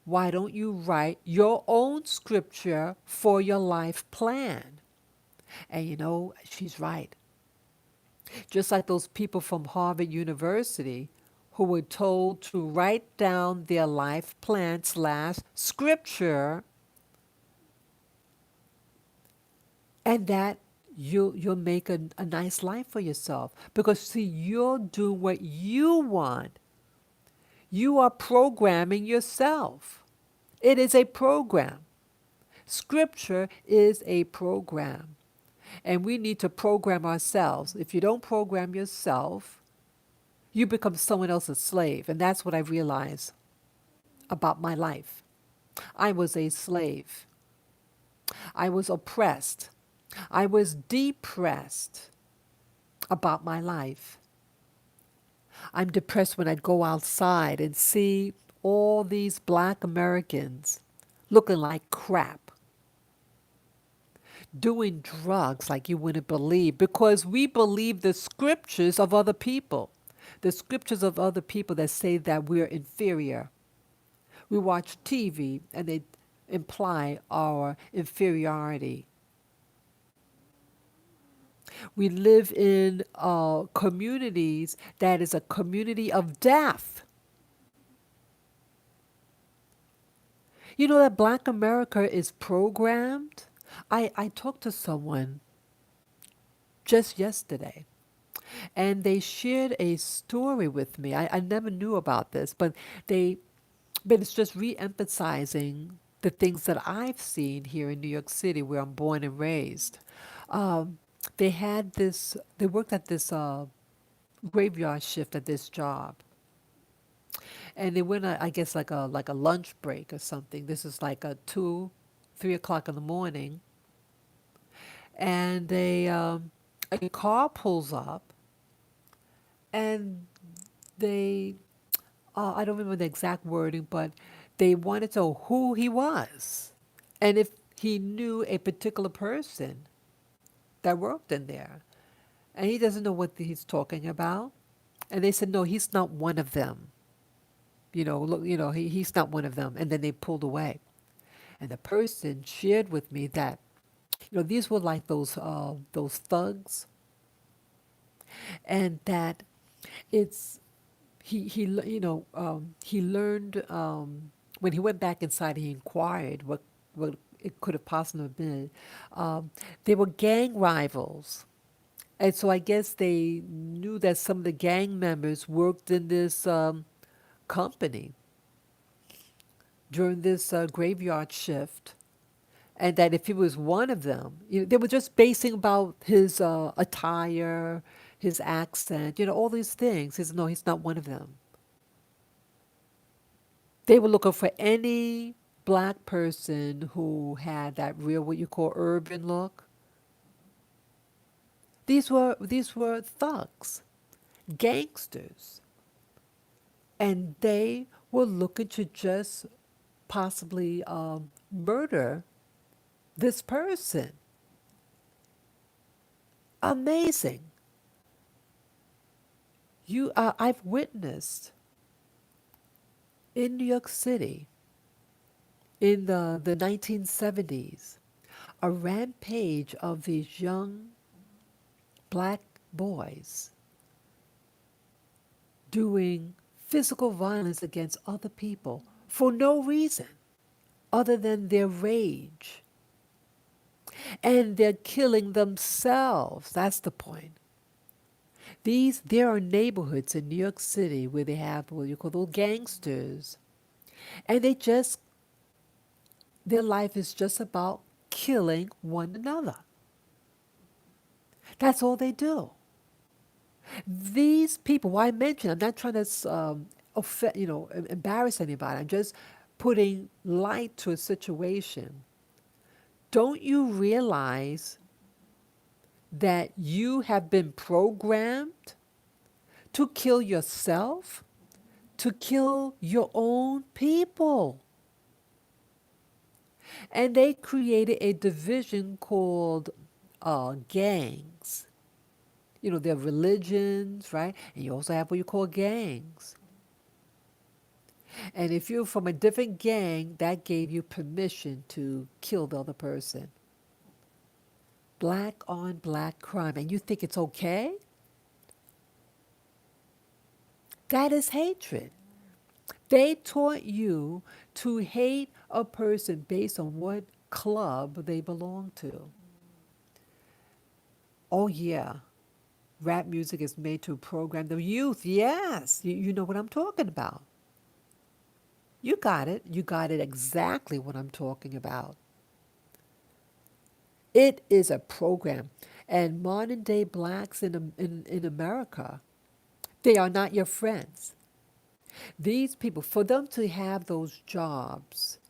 why don't you write your own scripture for your life plan? And she's right. Just like those people from Harvard University who were told to write down their life plan slash scripture, and that you'll make a nice life for yourself. Because see, you're doing what you want. You are programming yourself. It is a program. Scripture is a program. And we need to program ourselves. If you don't program yourself, you become someone else's slave. And that's what I realized about my life. I was a slave. I was oppressed. I was depressed about my life. I'm depressed when I go outside and see all these black Americans looking like crap, doing drugs like you wouldn't believe, because we believe the scriptures of other people, the scriptures of other people that say that we're inferior. We watch TV and they imply our inferiority. We live in communities that is a community of death. You know that Black America is programmed? I talked to someone just yesterday, and they shared a story with me. I never knew about this, but it's just re-emphasizing the things that I've seen here in New York City, where I'm born and raised. They had this. They worked at this graveyard shift at this job, and they went. I guess like a lunch break or something. This is like a 2, 3 o'clock in the morning, and a car pulls up, and they I don't remember the exact wording, but they wanted to know who he was and if he knew a particular person that worked in there. And he doesn't know what he's talking about. And they said, no, he's not one of them. Look, he's not one of them. And then they pulled away. And the person shared with me that, these were like those thugs, and that it's he learned when he went back inside. He inquired what it could have possibly been. They were gang rivals, and so I guess they knew that some of the gang members worked in this company during this graveyard shift, and that if he was one of them, they were just basing about his attire, his accent, all these things. He said, no, he's not one of them. They were looking for any black person who had that real, what you call urban look. These were thugs, gangsters, and they were looking to just possibly murder this person. Amazing. I've witnessed in New York City in the 1970s a rampage of these young black boys doing physical violence against other people for no reason other than their rage. And they're killing themselves. That's the point. There are neighborhoods in New York City where they have what you call those gangsters, and their life is just about killing one another. That's all they do. These people, why I mention, I'm not trying to embarrass anybody. I'm just putting light to a situation. Don't you realize that you have been programmed to kill yourself, to kill your own people? And they created a division called gangs. There are religions, right? And you also have what you call gangs. And if you're from a different gang, that gave you permission to kill the other person. Black on black crime. And you think it's okay? That is hatred. They taught you to hate a person based on what club they belong to. Oh, yeah. Rap music is made to program the youth. Yes, you know what I'm talking about. You got it. You got it exactly what I'm talking about. It is a program. And modern day blacks in America, they are not your friends. These people, for them to have those jobs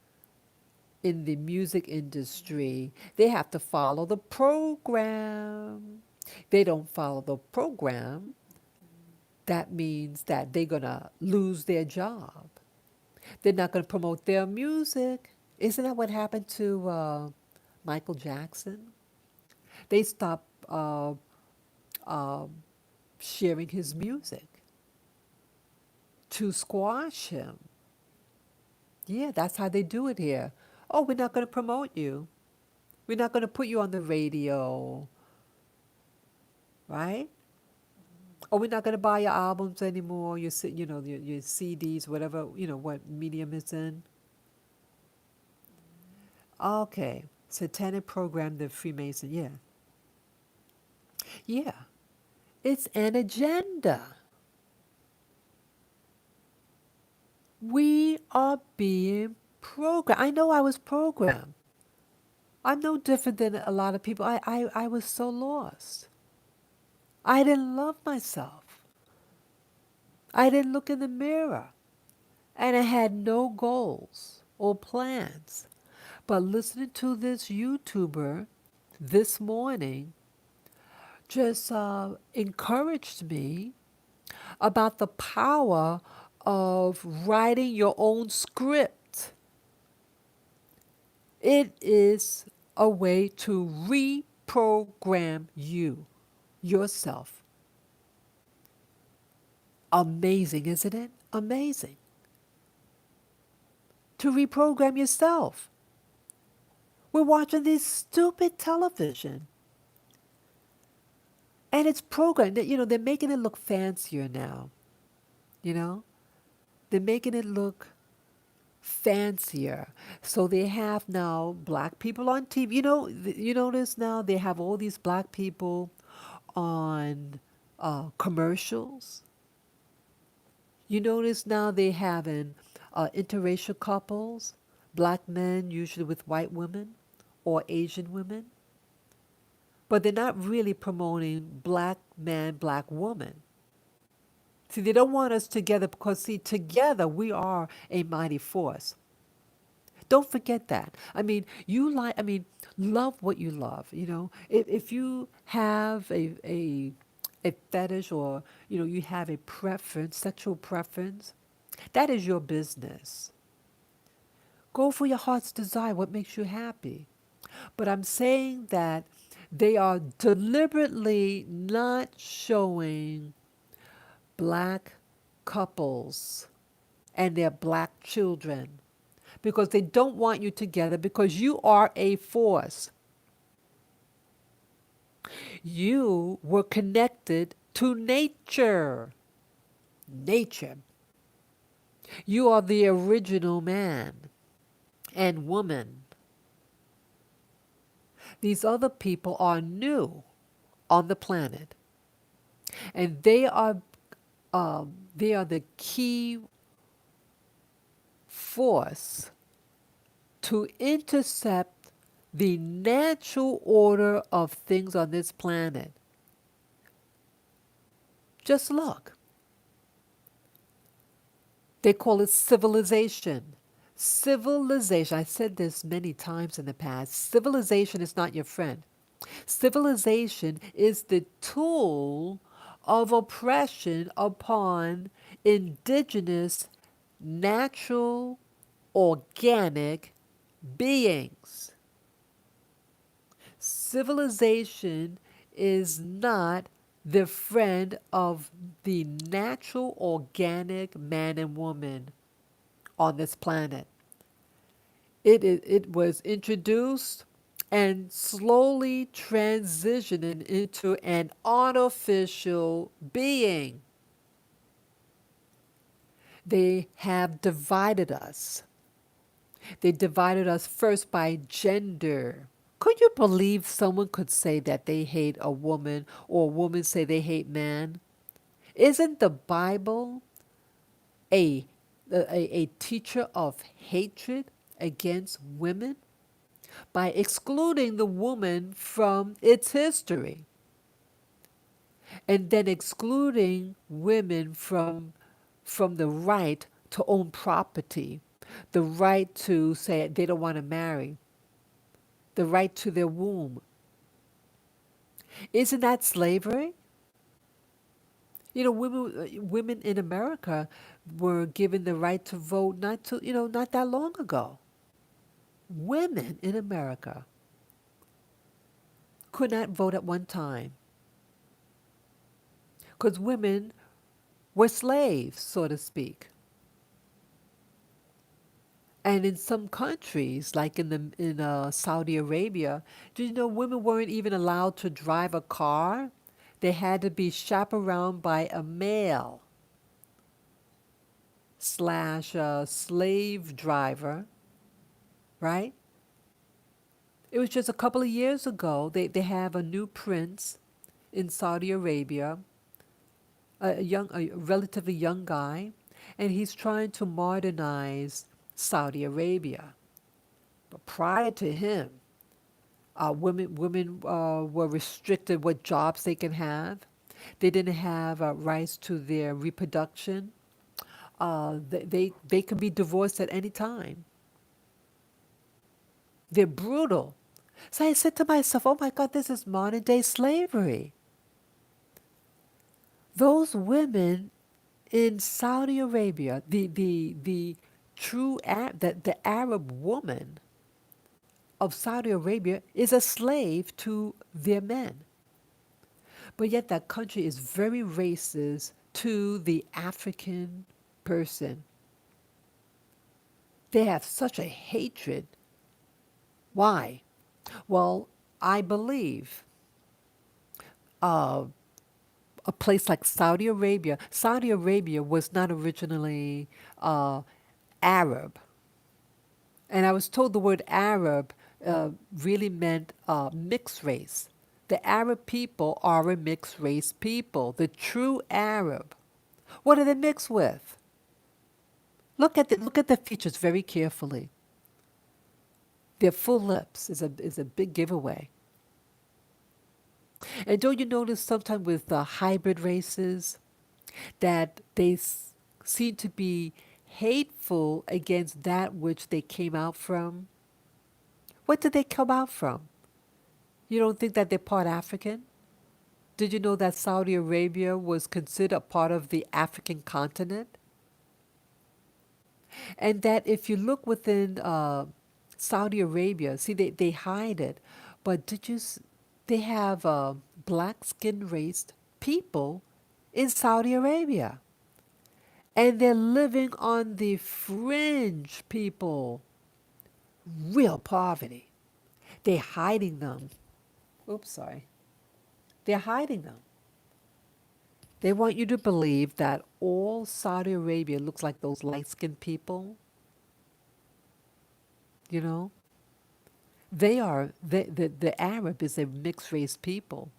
in the music industry, they have to follow the program. They don't follow the program, that means that they're going to lose their job. They're not going to promote their music. Isn't that what happened to Michael Jackson? They stopped um, sharing his music to squash him. Yeah, that's how they do it here. Oh, we're not going to promote you. We're not going to put you on the radio, right? Or we're not going to buy your albums anymore, your CDs, whatever, what medium it's in. Okay, satanic program, the Freemason, yeah. Yeah, it's an agenda. We are being programmed. I know I was programmed. I'm no different than a lot of people. I was so lost. I didn't love myself. I didn't look in the mirror. And I had no goals or plans. But listening to this YouTuber this morning just encouraged me about the power of writing your own script. It is a way to reprogram yourself. Amazing, isn't it? Amazing. To reprogram yourself. We're watching this stupid television. And it's programmed. They're making it look fancier now. You know? They're making it look fancier. So they have now black people on TV. You notice now they have all these black people on commercials. You notice now they having interracial couples, black men usually with white women or Asian women. But they're not really promoting black man, black woman. See, they don't want us together because, see, together we are a mighty force. Don't forget that. Love what you love. If you have a fetish, or, you have a preference, sexual preference, that is your business. Go for your heart's desire, what makes you happy. But I'm saying that they are deliberately not showing black couples and their black children because they don't want you together, because you are a force. You were connected to nature. Nature. You are the original man and woman. These other people are new on the planet, and they are the key force to intercept the natural order of things on this planet. Just look. They call it civilization. Civilization, I said this many times in the past, civilization is not your friend. Civilization is the tool of oppression upon indigenous, natural, organic beings. Civilization is not the friend of the natural, organic man and woman on this planet. It was introduced and slowly transitioning into an artificial being. They have divided us. They divided us first by gender. Could you believe someone could say that they hate a woman, or a woman say they hate man? Isn't the Bible a, a teacher of hatred against women by excluding the woman from its history, and then excluding women from the right to own property, the right to say they don't want to marry, the right to their womb? Isn't that slavery? Women in America were given the right to vote not that long ago. Women in America could not vote at one time because women were slaves, so to speak. And in some countries, like in Saudi Arabia, do you know women weren't even allowed to drive a car? They had to be chaperoned by a male slash slave driver, right? It was just a couple of years ago. They have a new prince in Saudi Arabia, a relatively young guy, and he's trying to modernize Saudi Arabia. But prior to him, Women were restricted what jobs they can have. They didn't have rights to their reproduction. They can be divorced at any time. They're brutal. So I said to myself, oh my God, this is modern day slavery. Those women in Saudi Arabia, the the Arab woman of Saudi Arabia is a slave to their men. But yet that country is very racist to the African person. They have such a hatred. Why? Well, I believe uh, a place like Saudi Arabia was not originally uh, Arab. And I was told the word Arab really meant mixed race. The Arab people are a mixed race people. The true Arab. What are they mixed with? Look at the features very carefully. Their full lips is a big giveaway. And don't you notice sometimes with hybrid races that seem to be hateful against that which they came out from? What did they come out from? You don't think that they're part African? Did you know that Saudi Arabia was considered a part of the African continent? And that if you look within Saudi Arabia, see, they hide it, but they have black skin raced people in Saudi Arabia. And they're living on the fringe, people. Real poverty. They're hiding them. Oops, sorry. They're hiding them. They want you to believe that all Saudi Arabia looks like those light skinned people, you know? The Arab is a mixed race people.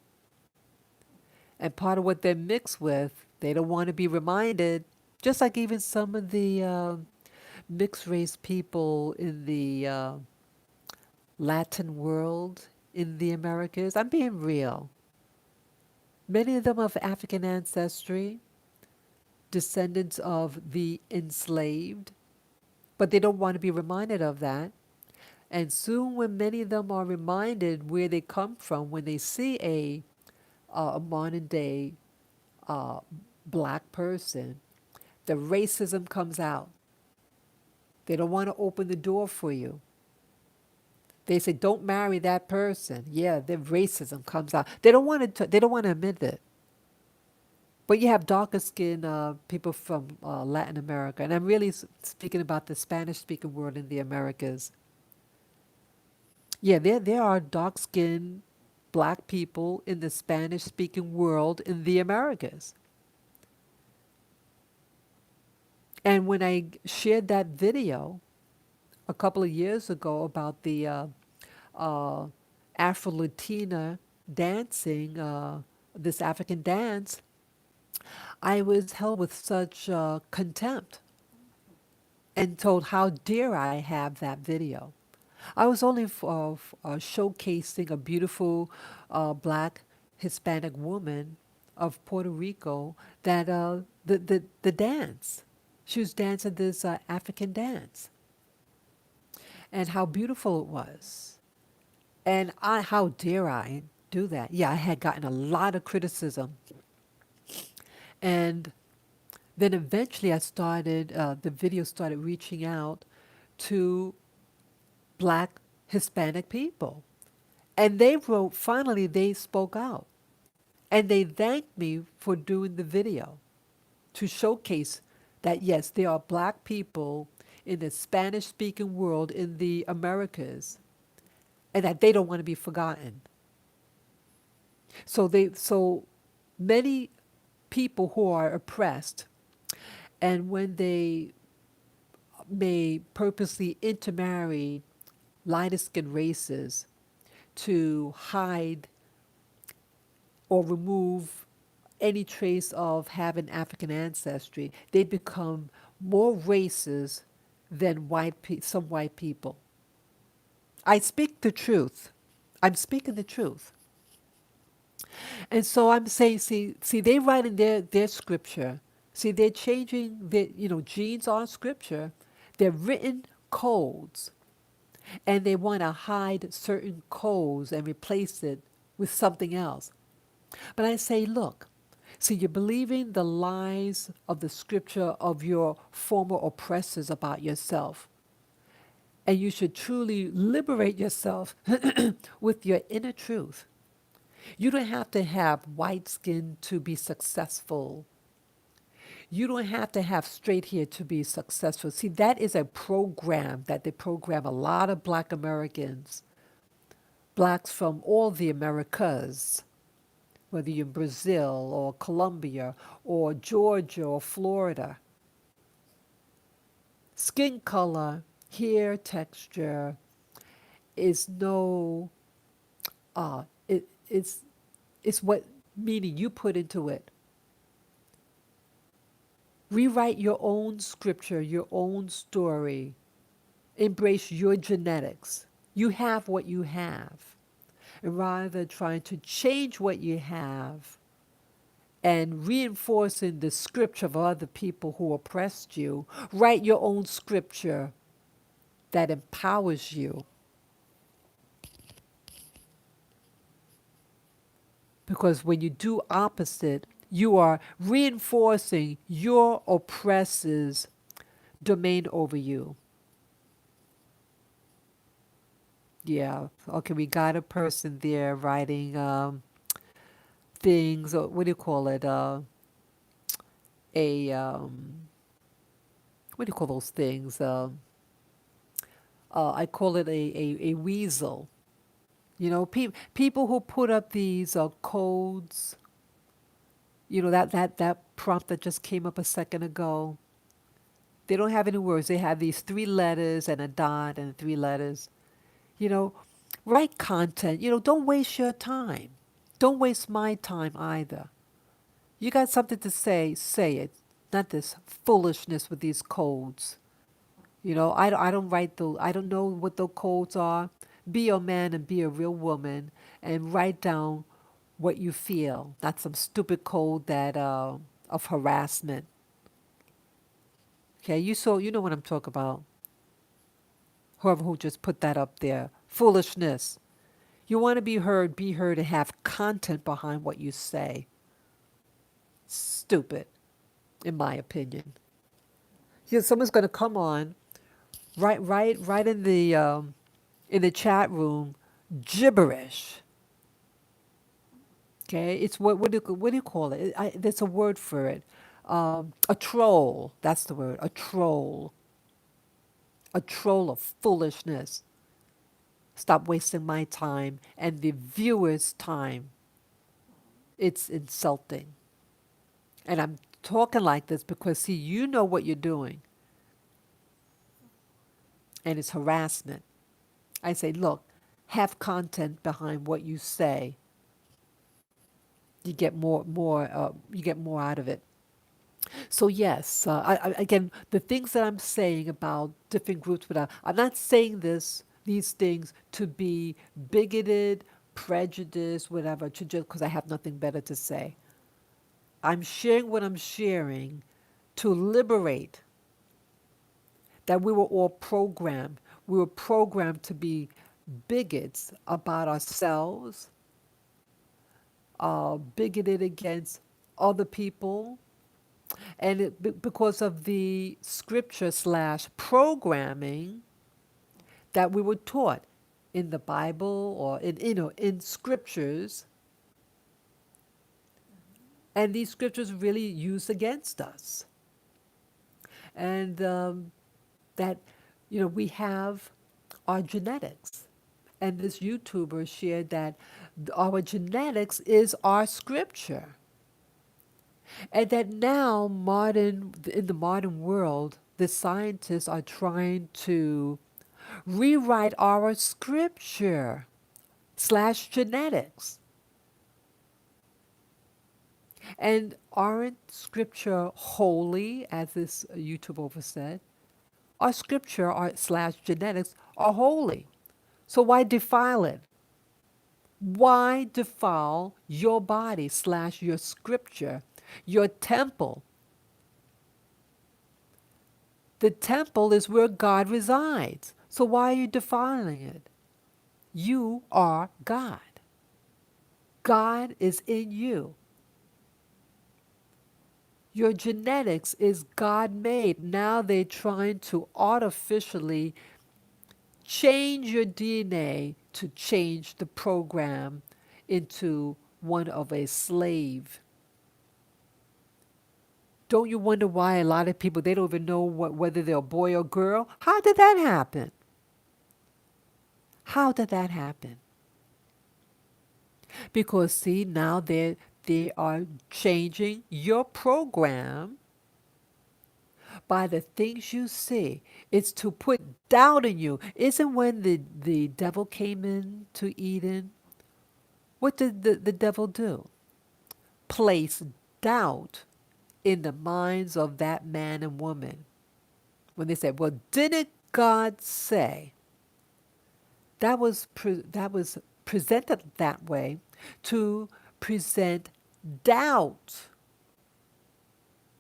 And part of what they're mixed with, they don't want to be reminded, just like even some of the mixed race people in the Latin world, in the Americas. I'm being real. Many of them of African ancestry, descendants of the enslaved, but they don't want to be reminded of that. And soon, when many of them are reminded where they come from, when they see a modern day uh, black person, the racism comes out. They don't want to open the door for you. They say, "Don't marry that person." Yeah, the racism comes out. They don't want to. They don't want to admit it. But you have darker skinned people from Latin America, and I'm really speaking about the Spanish-speaking world in the Americas. Yeah, there are dark skinned black people in the Spanish-speaking world in the Americas. And when I shared that video a couple of years ago about the uh, Afro Latina dancing, this African dance, I was held with such contempt and told how dare I have that video. I was only showcasing a beautiful black Hispanic woman of Puerto Rico that the dance. She was dancing this African dance and how beautiful it was. And how dare I do that? Yeah, I had gotten a lot of criticism. And then eventually the video started reaching out to black Hispanic people. And finally, they spoke out. And they thanked me for doing the video to showcase that, yes, there are black people in the Spanish speaking world in the Americas and that they don't want to be forgotten. So many people who are oppressed, and when they may purposely intermarry lighter skinned races to hide or remove any trace of having African ancestry, they become more racist than some white people. I speak the truth. I'm speaking the truth. And so I'm saying, see, they write in their scripture. See, they're changing their, genes are scripture. They're written codes, and they want to hide certain codes and replace it with something else. But I say, look, see, you're believing the lies of the scripture of your former oppressors about yourself. And you should truly liberate yourself with your inner truth. You don't have to have white skin to be successful. You don't have to have straight hair to be successful. See, that is a program that they program a lot of black Americans, blacks from all the Americas, whether you're in Brazil or Colombia or Georgia or Florida. Skin color, hair texture is no, it's what meaning you put into it. Rewrite your own scripture, your own story. Embrace your genetics. You have what you have. And rather than trying to change what you have and reinforcing the scripture of other people who oppressed you, write your own scripture that empowers you. Because when you do opposite, you are reinforcing your oppressor's domain over you. Yeah. Okay, we got a person there writing things. What do you call it? A what do you call those things? I call it a weasel. People who put up these codes. That prompt that just came up a second ago. They don't have any words. They have these three letters and a dot and three letters. You know, write content. Don't waste your time. Don't waste my time either. You got something to say it. Not this foolishness with these codes. I don't write I don't know what the codes are. Be a man and be a real woman and write down what you feel. Not some stupid code that of harassment. Okay, you know what I'm talking about. Whoever who just put that up there. Foolishness. You want to be heard and have content behind what you say. Stupid, in my opinion. Someone's going to come on, right in the chat room, gibberish. Okay, it's what do you call it? There's a word for it. A troll. That's the word. A troll. A troll of foolishness. Stop wasting my time and the viewer's time. It's insulting. And I'm talking like this because, see, you know what you're doing. And it's harassment. I say, look, have content behind what you say. You get you get more out of it. So yes, again, the things that I'm saying about different groups, but I'm not saying these things to be bigoted, prejudiced, whatever, to just because I have nothing better to say. I'm sharing what I'm sharing to liberate that we were all programmed. We were programmed to be bigots about ourselves, bigoted against other people, and because of the scripture slash programming that we were taught in the Bible or in scriptures, and these scriptures really used against us, and that we have our genetics. And this YouTuber shared that our genetics is our scripture. And that now in the modern world, the scientists are trying to rewrite our scripture slash genetics. And aren't scripture holy, as this YouTuber said? Our scripture slash genetics are holy. So why defile it? Why defile your body slash your scripture, your temple? The temple is where God resides. So why are you defiling it? You are God. God is in you. Your genetics is God made. Now they're trying to artificially change your DNA to change the program into one of a slave. Don't you wonder why a lot of people, they don't even know whether they're a boy or girl? How did that happen? How did that happen? Because see, now they are changing your program by the things you see. It's to put doubt in you. Isn't when the devil came into Eden, what did the devil do? Place doubt in the minds of that man and woman. When they said, well, didn't God say? That was presented that way to present doubt.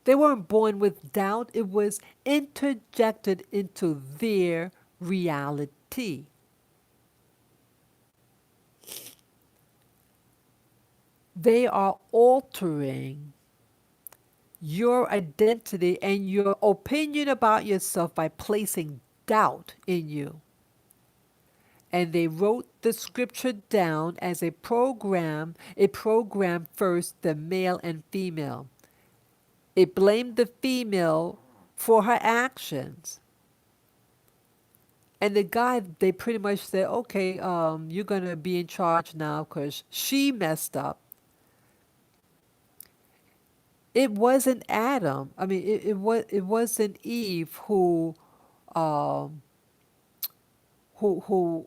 They weren't born with doubt, it was interjected into their reality. They are altering your identity and your opinion about yourself by placing doubt in you. And they wrote the scripture down as a program. It programmed first the male and female. It blamed the female for her actions. And the guy, they pretty much said, okay, you're going to be in charge now because she messed up. It wasn't Adam. I mean, it wasn't Eve um, who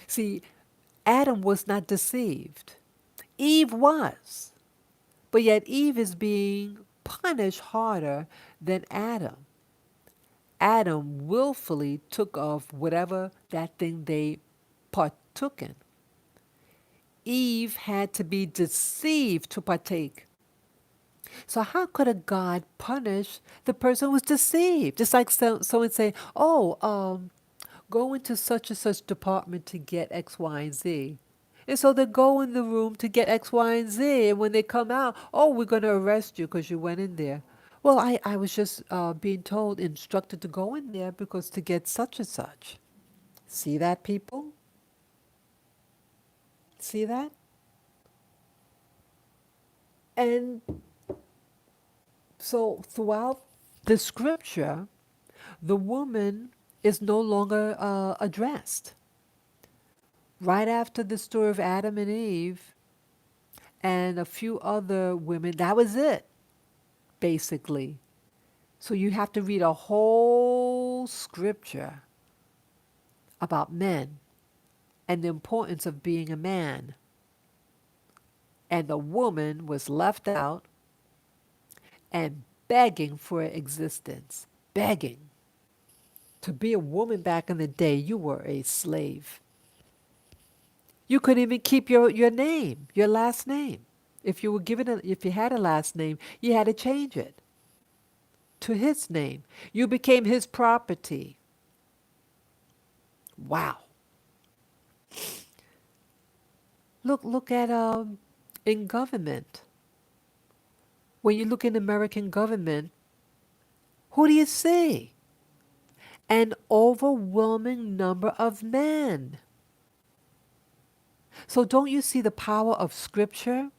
see, Adam was not deceived. Eve was. But yet Eve is being punished harder than Adam. Adam willfully took of whatever that thing they partook in. Eve had to be deceived to partake. So how could a God punish the person who was deceived? Just like someone say, "Oh, go into such and such department to get X, Y, and Z." And so they go in the room to get X, Y, and Z. And when they come out, oh, we're going to arrest you because you went in there. Well, I was just being told, instructed to go in there because to get such and such. See that, people? See that? And so throughout the scripture, the woman is no longer addressed. Right after the story of Adam and Eve and a few other women, that was it, basically. So you have to read a whole scripture about men and the importance of being a man. And the woman was left out and begging for existence. Begging. To be a woman back in the day, you were a slave. You couldn't even keep your name, your last name. If you were given if you had a last name, you had to change it to his name. You became his property. Wow. Look at in government. When you look in American government, who do you see? An overwhelming number of men. So don't you see the power of scripture?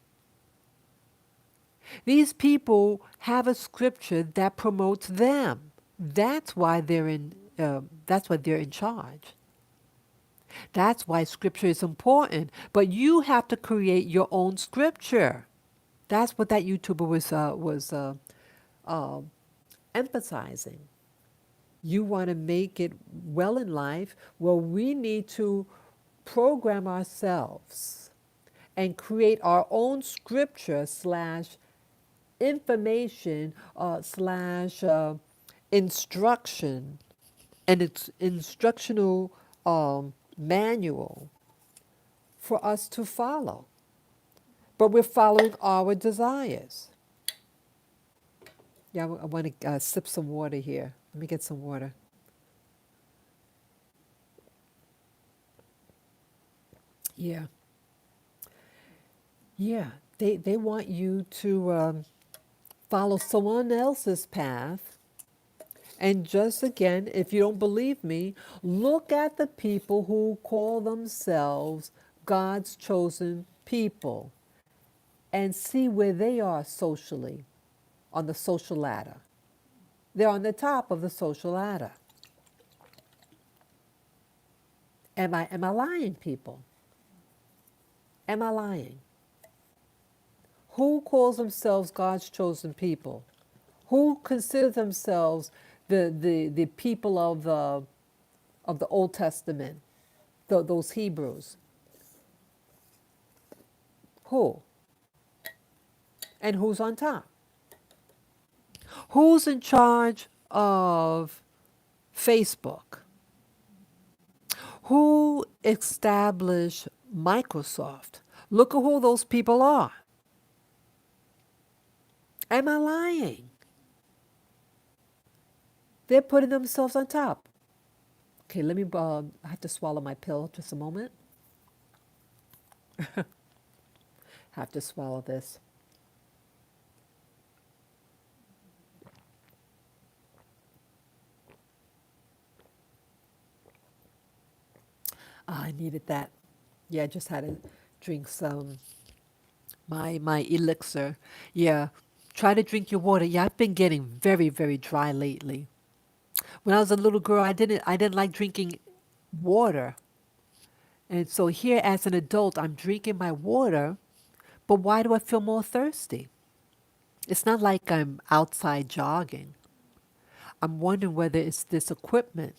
These people have a scripture that promotes them. That's why they're in. That's why they're in charge. That's why scripture is important. But you have to create your own scripture. That's what that YouTuber was uh, emphasizing. You want to make it well in life? Well, we need to program ourselves and create our own scripture slash information slash instruction and its instructional manual for us to follow, but we're following our desires. Yeah, I want to sip some water here. Let me get some water. Yeah, yeah. They want you to follow someone else's path. And just again, if you don't believe me, look at the people who call themselves God's chosen people and see where they are socially on the social ladder. They're on the top of the social ladder. Am I lying, people? Am I lying? Who calls themselves God's chosen people? Who consider themselves the people of the Old Testament, those Hebrews? Who? And who's on top? Who's in charge of Facebook? Who established Microsoft? Look at who those people are. Am I lying? They're putting themselves on top. Okay, let me, I have to swallow my pill just a moment. Have to swallow this. I needed that. Yeah, I just had to drink some, my elixir. Yeah, try to drink your water. Yeah, I've been getting very, very dry lately. When I was a little girl, I didn't like drinking water. And so here as an adult, I'm drinking my water, but why do I feel more thirsty? It's not like I'm outside jogging. I'm wondering whether it's this equipment,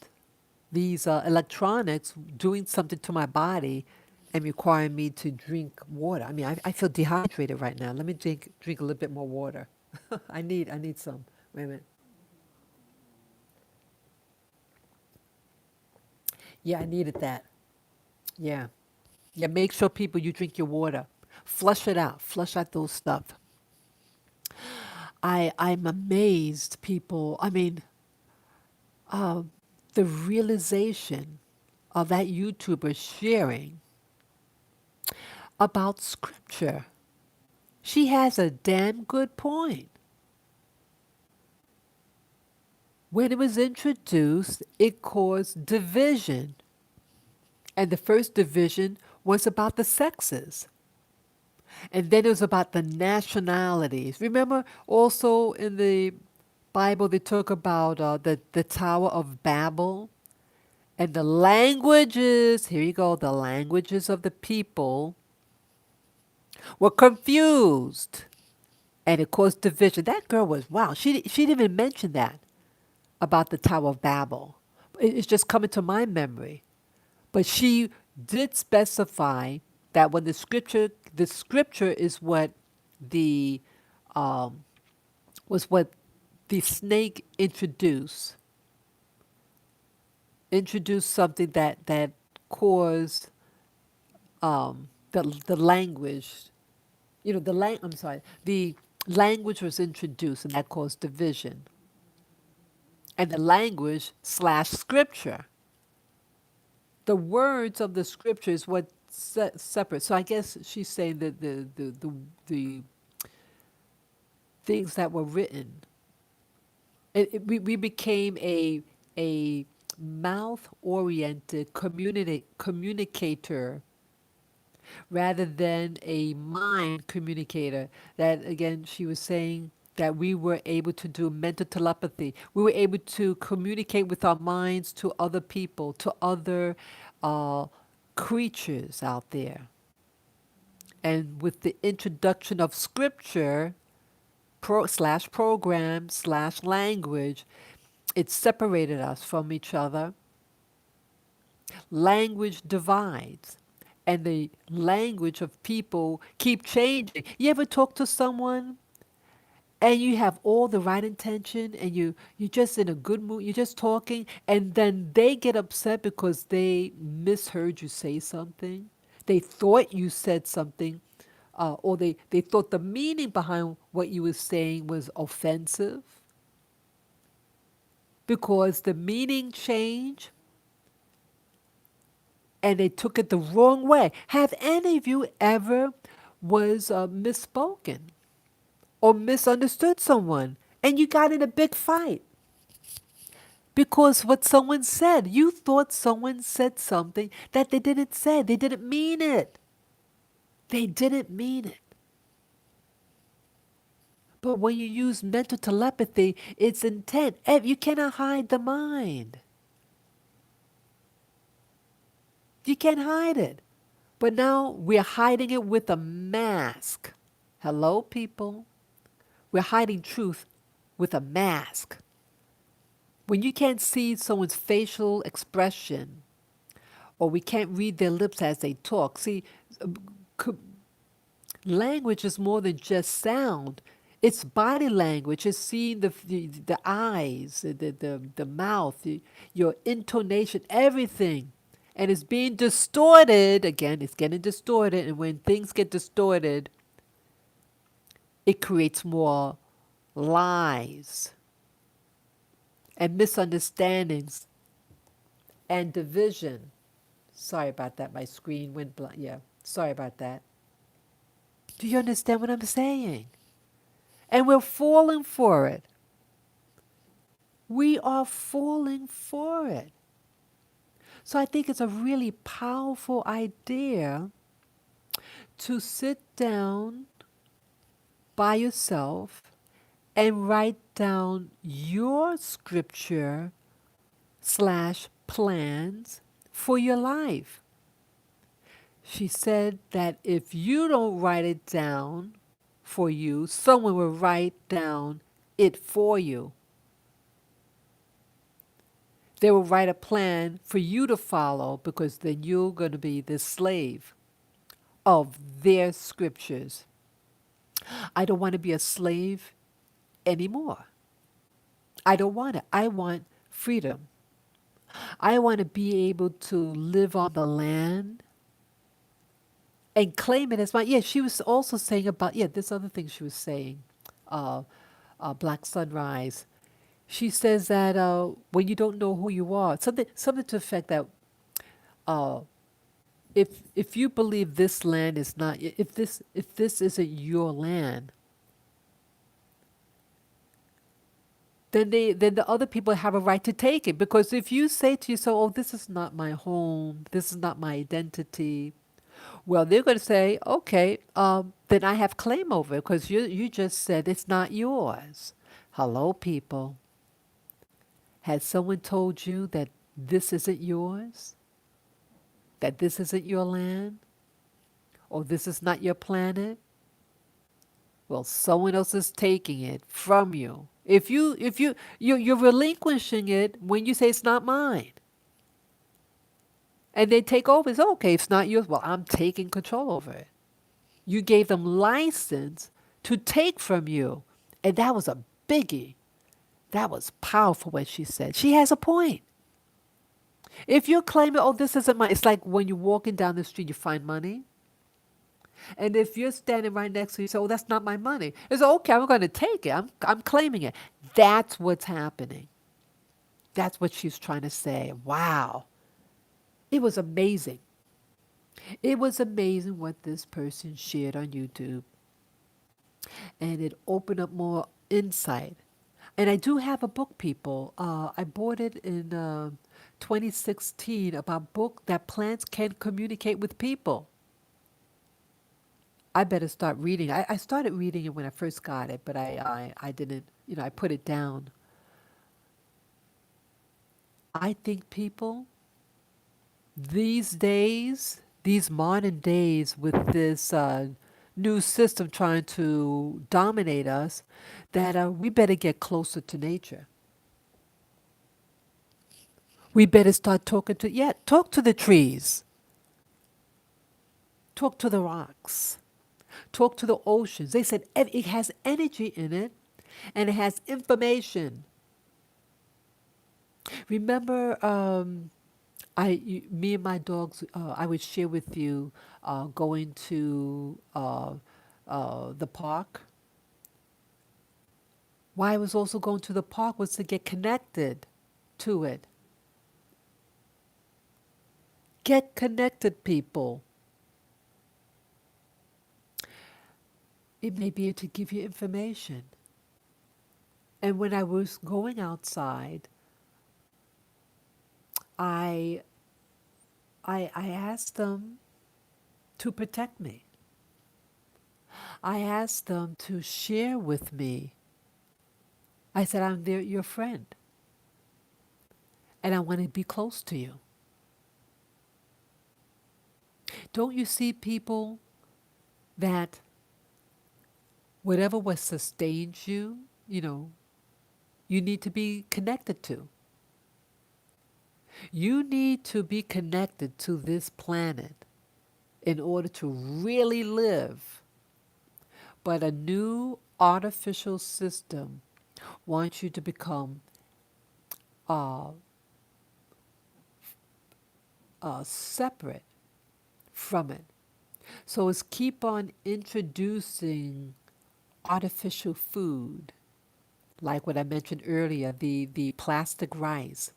these electronics doing something to my body and requiring me to drink water. I mean, I feel dehydrated right now. Let me drink a little bit more water. I need some. Wait a minute. Yeah, I needed that. Yeah. Yeah, make sure people you drink your water. Flush it out. Flush out those stuff. I'm amazed people. I mean, the realization of that YouTuber sharing about scripture. She has a damn good point. When it was introduced, it caused division. And the first division was about the sexes. And then it was about the nationalities. Remember also in the Bible, they talk about the Tower of Babel and the languages. Here you go, the languages of the people were confused. And it caused division. That girl was, wow, she didn't even mention that about the Tower of Babel. It's just coming to my memory. But she did specify that when the scripture is what the, um, was what the snake introduced something that caused the language, I'm sorry, the language was introduced and that caused division. And the language slash scripture. The words of the scripture is what separate. So I guess she's saying that the things that were written, we became a mouth oriented communicator rather than a mind communicator. That again, she was saying that we were able to do mental telepathy. We were able to communicate with our minds to other people, to other uh, creatures out there. And with the introduction of scripture, slash program, slash language, it separated us from each other. Language divides. And the language of people keep changing. You ever talk to someone and you have all the right intention and you're just in a good mood, you're just talking, and then they get upset because they misheard you say something? They thought you said something, or they thought the meaning behind what you were saying was offensive because the meaning changed and they took it the wrong way. Have any of you ever was misspoken or misunderstood someone and you got in a big fight because what someone said, you thought someone said something that they didn't say. They didn't mean it. They didn't mean it. But when you use mental telepathy, it's intent. You cannot hide the mind. You can't hide it. But now we're hiding it with a mask. Hello, people. We're hiding truth with a mask. When you can't see someone's facial expression, or we can't read their lips as they talk. See, language is more than just sound. It's body language. It's seeing the eyes, the mouth, your intonation, everything. And it's being distorted. Again, it's getting distorted. And when things get distorted, it creates more lies and misunderstandings and division. Sorry about that. My screen went blank. Yeah, sorry about that. Do you understand what I'm saying? And we're falling for it. We are falling for it. So I think it's a really powerful idea to sit down by yourself and write down your scripture / plans for your life. She said that if you don't write it down for you, someone will write down it for you. They will write a plan for you to follow because then you're going to be the slave of their scriptures. I don't want to be a slave anymore. I don't want it. I want freedom. I want to be able to live on the land and claim it as mine. Yeah, she was also saying about, this other thing she was saying, Black Sunrise. She says that when you don't know who you are, something to the effect that uh, if you believe this land is not, if this isn't your land, then the other people have a right to take it. Because if you say to yourself, "Oh, this is not my home. This is not my identity," well, they're going to say, "Okay, then I have claim over it because you just said it's not yours." Hello, people. Has someone told you that this isn't yours? That this isn't your land? Or this is not your planet? Well, someone else is taking it from you. You're relinquishing it when you say it's not mine. And they take over. It's okay, it's not yours. Well, I'm taking control over it. You gave them license to take from you. And that was a biggie. That was powerful what she said. She has a point. If you're claiming, oh, this isn't mine, it's like when you're walking down the street, you find money. And if you're standing right next to you, you say, oh, that's not my money. It's okay, I'm going to take it. I'm claiming it. That's what's happening. That's what she's trying to say. Wow. It was amazing. It was amazing what this person shared on YouTube. And it opened up more insight. And I do have a book, people. I bought it in 2016 about book that plants can communicate with people. I better start reading. I started reading it when I first got it, but I didn't, I put it down. I think people, these days, these modern days with this new system trying to dominate us, that we better get closer to nature. We better start talking to, talk to the trees. Talk to the rocks. Talk to the oceans. They said it has energy in it and it has information. Remember Me and my dogs, I would share with you going to the park. Why I was also going to the park was to get connected to it. Get connected, people. It may be able to give you information. And when I was going outside, I I asked them to protect me. I asked them to share with me. I said, I'm your friend, and I want to be close to you. Don't you see people that whatever what sustains you, you know, you need to be connected to? You need to be connected to this planet in order to really live. But a new artificial system wants you to become uh, separate from it. So it's keep on introducing artificial food, like what I mentioned earlier, the plastic rice,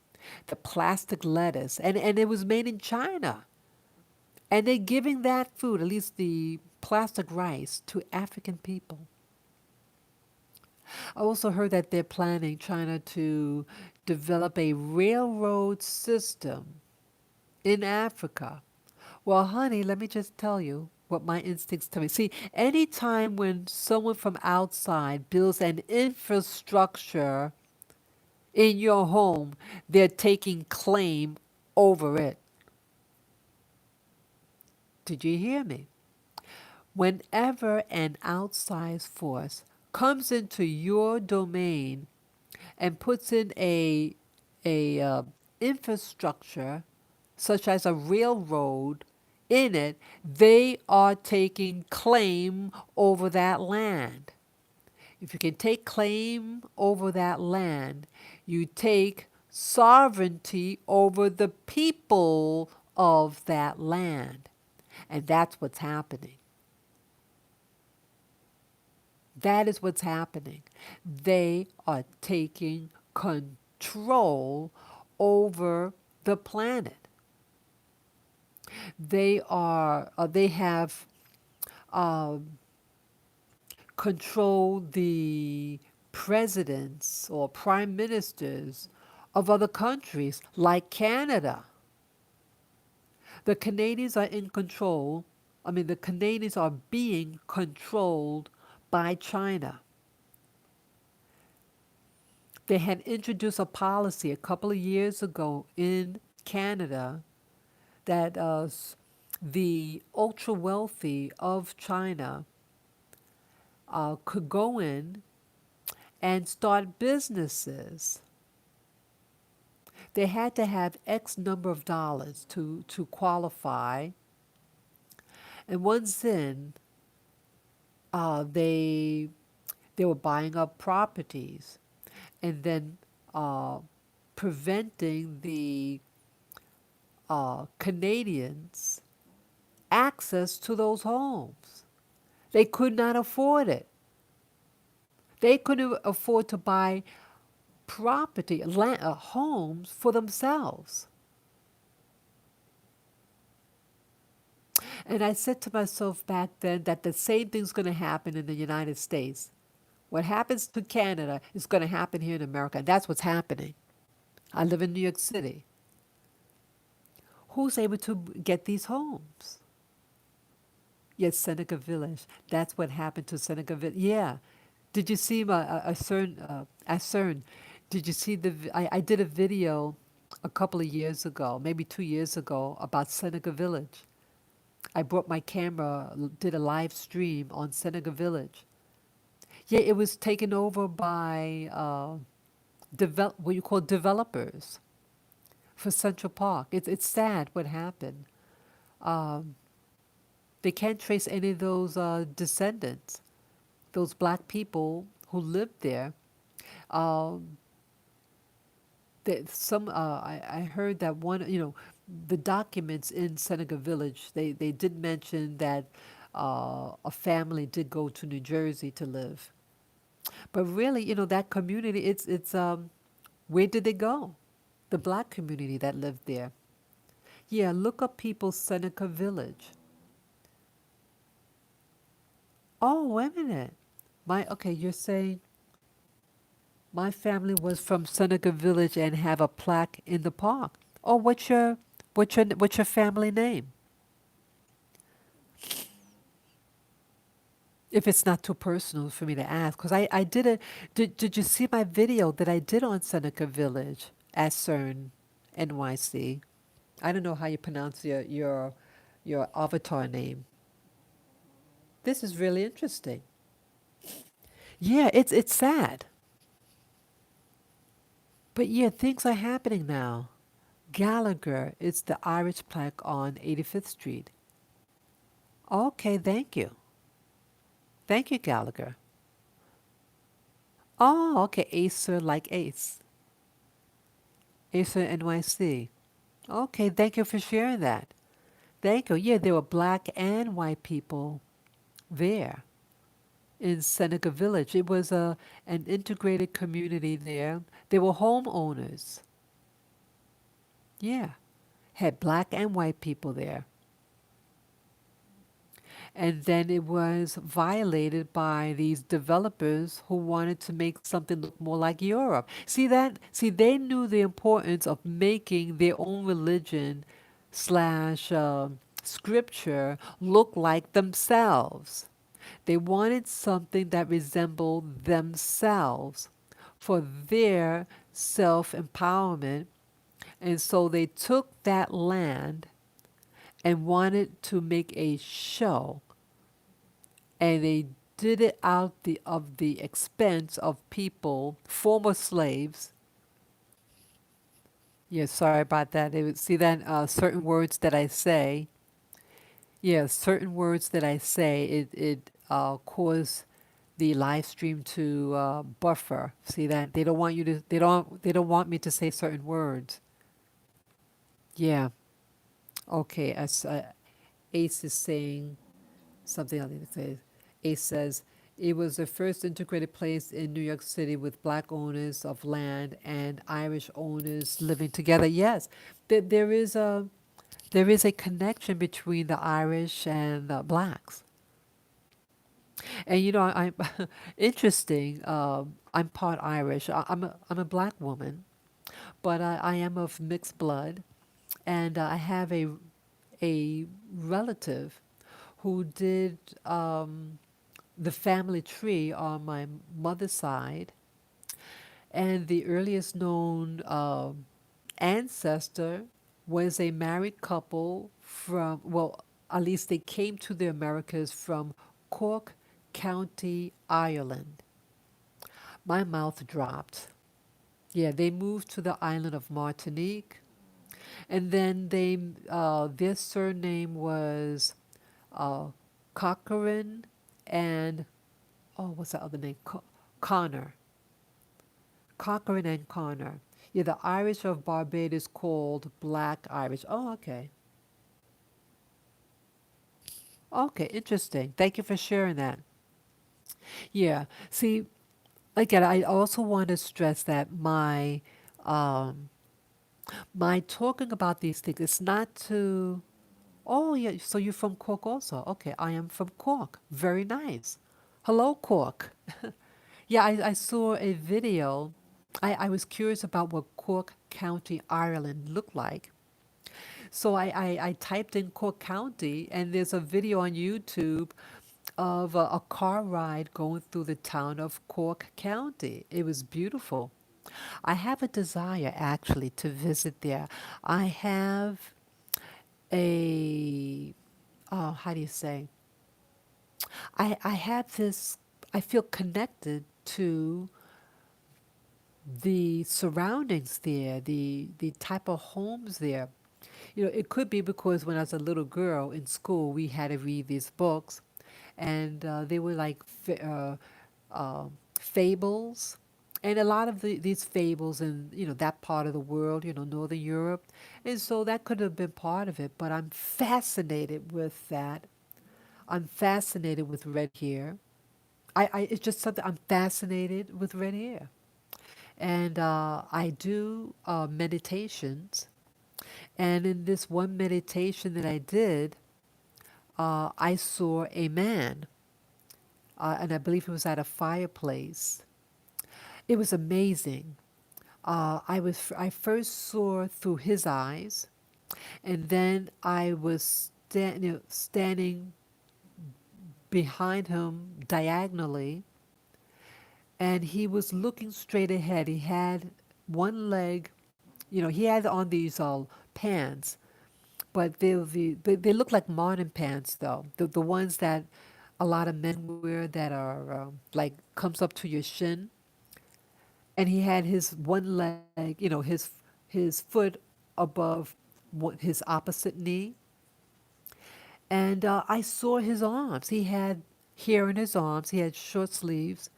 the plastic lettuce, and it was made in China. And they're giving that food, at least the plastic rice, to African people. I also heard that they're planning China to develop a railroad system in Africa. Well, honey, let me just tell you what my instincts tell me. See, anytime when someone from outside builds an infrastructure in your home, they're taking claim over it. Did you hear me? Whenever an outside force comes into your domain and puts in a infrastructure such as a railroad in it, they are taking claim over that land. If you can take claim over that land, you take sovereignty over the people of that land. And that's what's happening. That is what's happening. They are taking control over the planet. They have um, controlled the presidents or prime ministers of other countries, like Canada. The Canadians are in control. I mean, the Canadians are being controlled by China. They had introduced a policy a couple of years ago in Canada that the ultra wealthy of China could go in and start businesses. They had to have X number of dollars to qualify. And once in, they were buying up properties and then uh, preventing the Canadians access to those homes. They could not afford it. They couldn't afford to buy property, homes for themselves. And I said to myself back then that the same thing's going to happen in the United States. What happens to Canada is going to happen here in America, and that's what's happening. I live in New York City. Who's able to get these homes? Yes, Seneca Village. That's what happened to Seneca Village. Yeah. Did you see a certain at CERN? Did you see I did a video a couple of years ago, maybe 2 years ago, about Seneca Village. I brought my camera, did a live stream on Seneca Village. Yeah, it was taken over by what you call developers for Central Park. It's sad what happened. Um, they can't trace any of those descendants, those black people who lived there. Um, I heard that one, the documents in Seneca Village, they did mention that a family did go to New Jersey to live. But really, that community, where did they go? The black community that lived there. Yeah, look up people Seneca Village. Oh, wait a minute. Okay, you're saying my family was from Seneca Village and have a plaque in the park. Oh, what's your family name? If it's not too personal for me to ask, because I did a did you see my video that I did on Seneca Village at CERN, NYC? I don't know how you pronounce your avatar name. This is really interesting. Yeah, it's sad, but yeah, things are happening now. Gallagher, it's the Irish plaque on 85th Street. Okay, thank you, Gallagher. Oh, okay, Acer like Ace, Acer NYC. Okay, thank you for sharing that. Thank you. Yeah, there were black and white people there in Seneca Village. It was an integrated community there. There were homeowners. Yeah, had black and white people there. And then it was violated by these developers who wanted to make something look more like Europe. See that? See, they knew the importance of making their own religion slash scripture look like themselves. They wanted something that resembled themselves for their self empowerment. And so they took that land and wanted to make a show, and they did it out of the expense of people, former slaves. Yeah, sorry about that. See that certain words that I say. Yeah, certain words that I say, it cause the live stream to buffer. See that they don't want you to. They don't want me to say certain words. Yeah. Okay. As Ace is saying something else to say. Ace says, it was the first integrated place in New York City with black owners of land and Irish owners living together. Yes, there is a connection between the Irish and the blacks. And I'm interesting. I'm part Irish. I'm a black woman, but I am of mixed blood, and I have a relative who did the family tree on my mother's side, and the earliest known ancestor was a married couple from, well, at least they came to the Americas from Cork County, Ireland. My mouth dropped. Yeah, they moved to the island of Martinique, and then their surname was uh, Corcoran and, oh, what's the other name? Connor. Corcoran and Connor. Yeah, the Irish of Barbados called Black Irish. Oh, okay. Okay, interesting. Thank you for sharing that. Yeah. See, again, I also want to stress that um my talking about these things is not to. Oh, yeah, so you're from Cork also. Okay, I am from Cork. Very nice. Hello, Cork. Yeah, I saw a video. I was curious about what Cork County, Ireland looked like. So I typed in Cork County, and there's a video on YouTube of a car ride going through the town of Cork County. It was beautiful. I have a desire actually to visit there. I have a, how do you say? I have this, I feel connected to the surroundings there, the type of homes there. It could be because when I was a little girl in school, we had to read these books, and they were like fables. And a lot of these fables in that part of the world, Northern Europe, and so that could have been part of it. But I'm fascinated with that. I'm fascinated with red hair. I it's just something I'm fascinated with red hair, and I do meditations. And in this one meditation that I did, I saw a man, and I believe he was at a fireplace. It was amazing. I first saw through his eyes, and then I was standing behind him diagonally, and he was looking straight ahead. He had one leg, he had on these pants, but they look like modern pants though. The ones that a lot of men wear that are like comes up to your shin, and he had his one leg, his foot above his opposite knee, and I saw his arms. He had hair in his arms. He had short sleeves,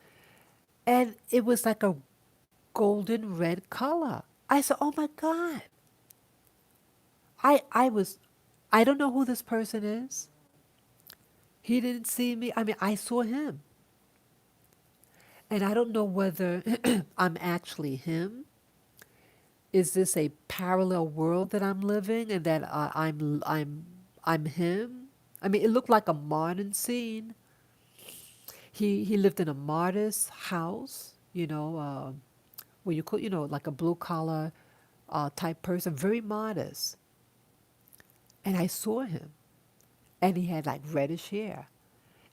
and it was like a golden red color. I said, "Oh my God!" I was, I don't know who this person is. He didn't see me. I mean, I saw him, and I don't know whether I'm actually him. Is this a parallel world that I'm living, and that I'm him? I mean, it looked like a modern scene. He lived in a modest house, where you could, like a blue collar type person, very modest. And I saw him, and he had like reddish hair.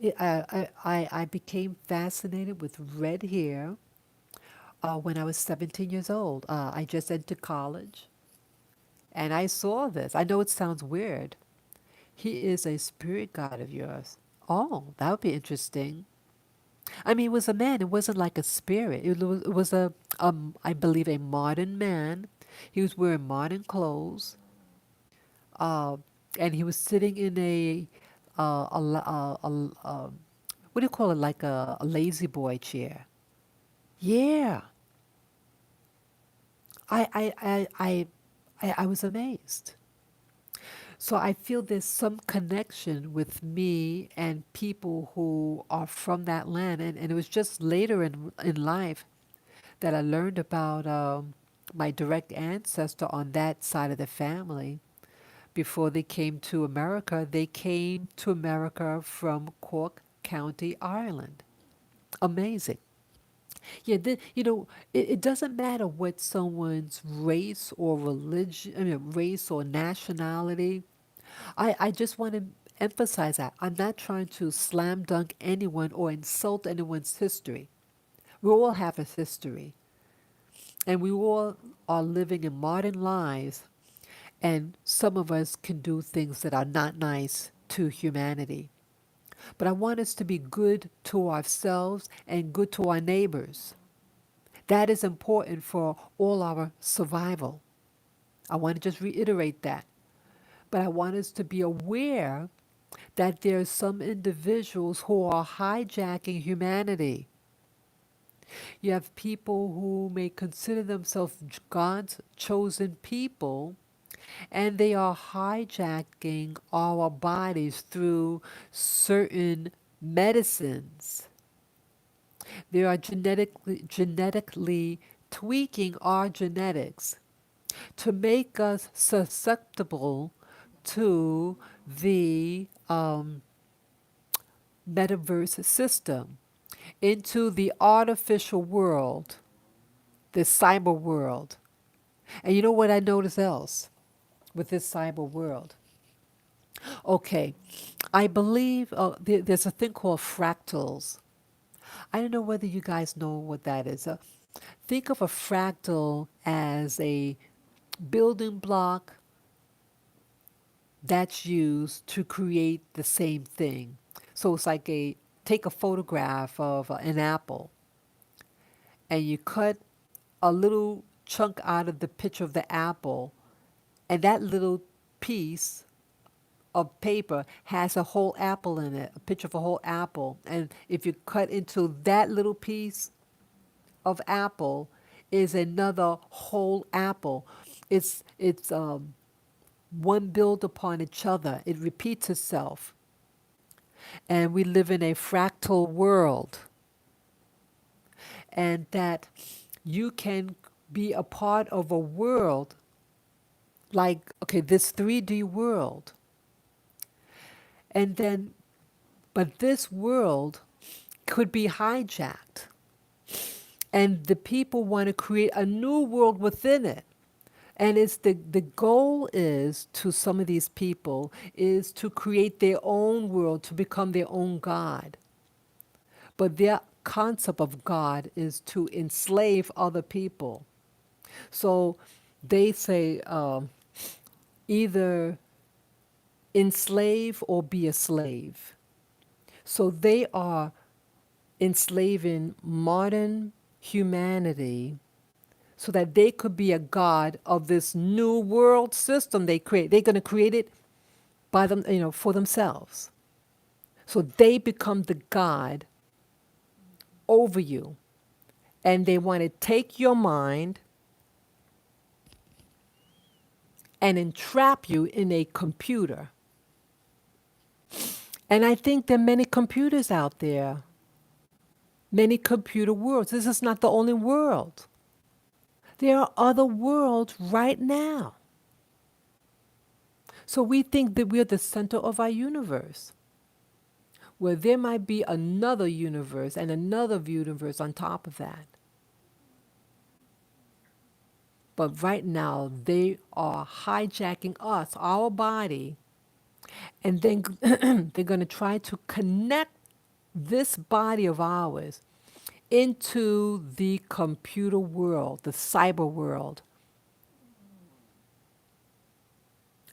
I became fascinated with red hair when I was 17 years old. I just entered college, and I saw this. I know it sounds weird. He is a spirit guide of yours. Oh, that would be interesting. I mean, it was a man. It wasn't like a spirit. It was I believe, a modern man. He was wearing modern clothes, uh, and he was sitting in what do you call it? Like a lazy boy chair. Yeah, I I I I I was amazed. So I feel there's some connection with me and people who are from that land, and it was just later in life that I learned about my direct ancestor on that side of the family. Before they came to America, they came to America from Cork County, Ireland. Amazing. Yeah, it doesn't matter what someone's race or religion, I mean, race or nationality. I just want to emphasize that. I'm not trying to slam dunk anyone or insult anyone's history. We all have a history, and we all are living in modern lives, and some of us can do things that are not nice to humanity. But I want us to be good to ourselves and good to our neighbors. That is important for all our survival. I want to just reiterate that. But I want us to be aware that there's some individuals who are hijacking humanity. You have people who may consider themselves God's chosen people, and they are hijacking our bodies through certain medicines. They are genetically tweaking our genetics to make us susceptible to the metaverse system, into the artificial world, the cyber world. And you know what I notice else with this cyber world? Okay, I believe there's a thing called fractals. I don't know whether you guys know what that is. Think of a fractal as a building block that's used to create the same thing. So it's like take a photograph of an apple, and you cut a little chunk out of the picture of the apple, and that little piece of paper has a whole apple in it, a picture of a whole apple. And if you cut into that little piece of apple is another whole apple. It's one build upon each other. It repeats itself. And we live in a fractal world. And that you can be a part of a world like, okay, this 3D world. And then, but this world could be hijacked. And the people want to create a new world within it. And it's the goal is to some of these people is to create their own world, to become their own God. But their concept of God is to enslave other people. So they say either enslave or be a slave. So they are enslaving modern humanity so that they could be a god of this new world system they create. They're going to create it by them, for themselves. So they become the god over you. And they want to take your mind and entrap you in a computer. And I think there are many computers out there, many computer worlds. This is not the only world. There are other worlds right now. So we think that we're the center of our universe, where there might be another universe and another universe on top of that. But right now, they are hijacking us, our body, and then they're going to try to connect this body of ours into the computer world, the cyber world,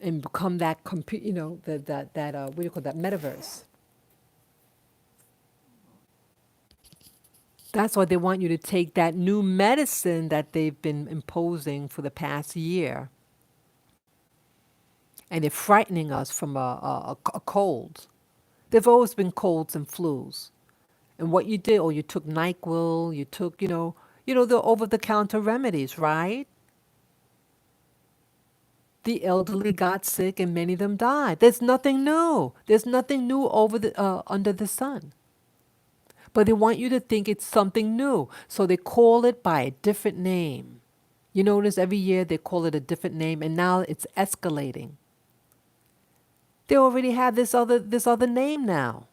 and become that what do you call that, metaverse. That's why they want you to take that new medicine that they've been imposing for the past year. And they're frightening us from a cold. There've always been colds and flus. And what you did, you took NyQuil, you took, the over-the-counter remedies, right? The elderly got sick and many of them died. There's nothing new. There's nothing new under the sun. But they want you to think it's something new. So they call it by a different name. You notice every year they call it a different name, and now it's escalating. They already have this other name now.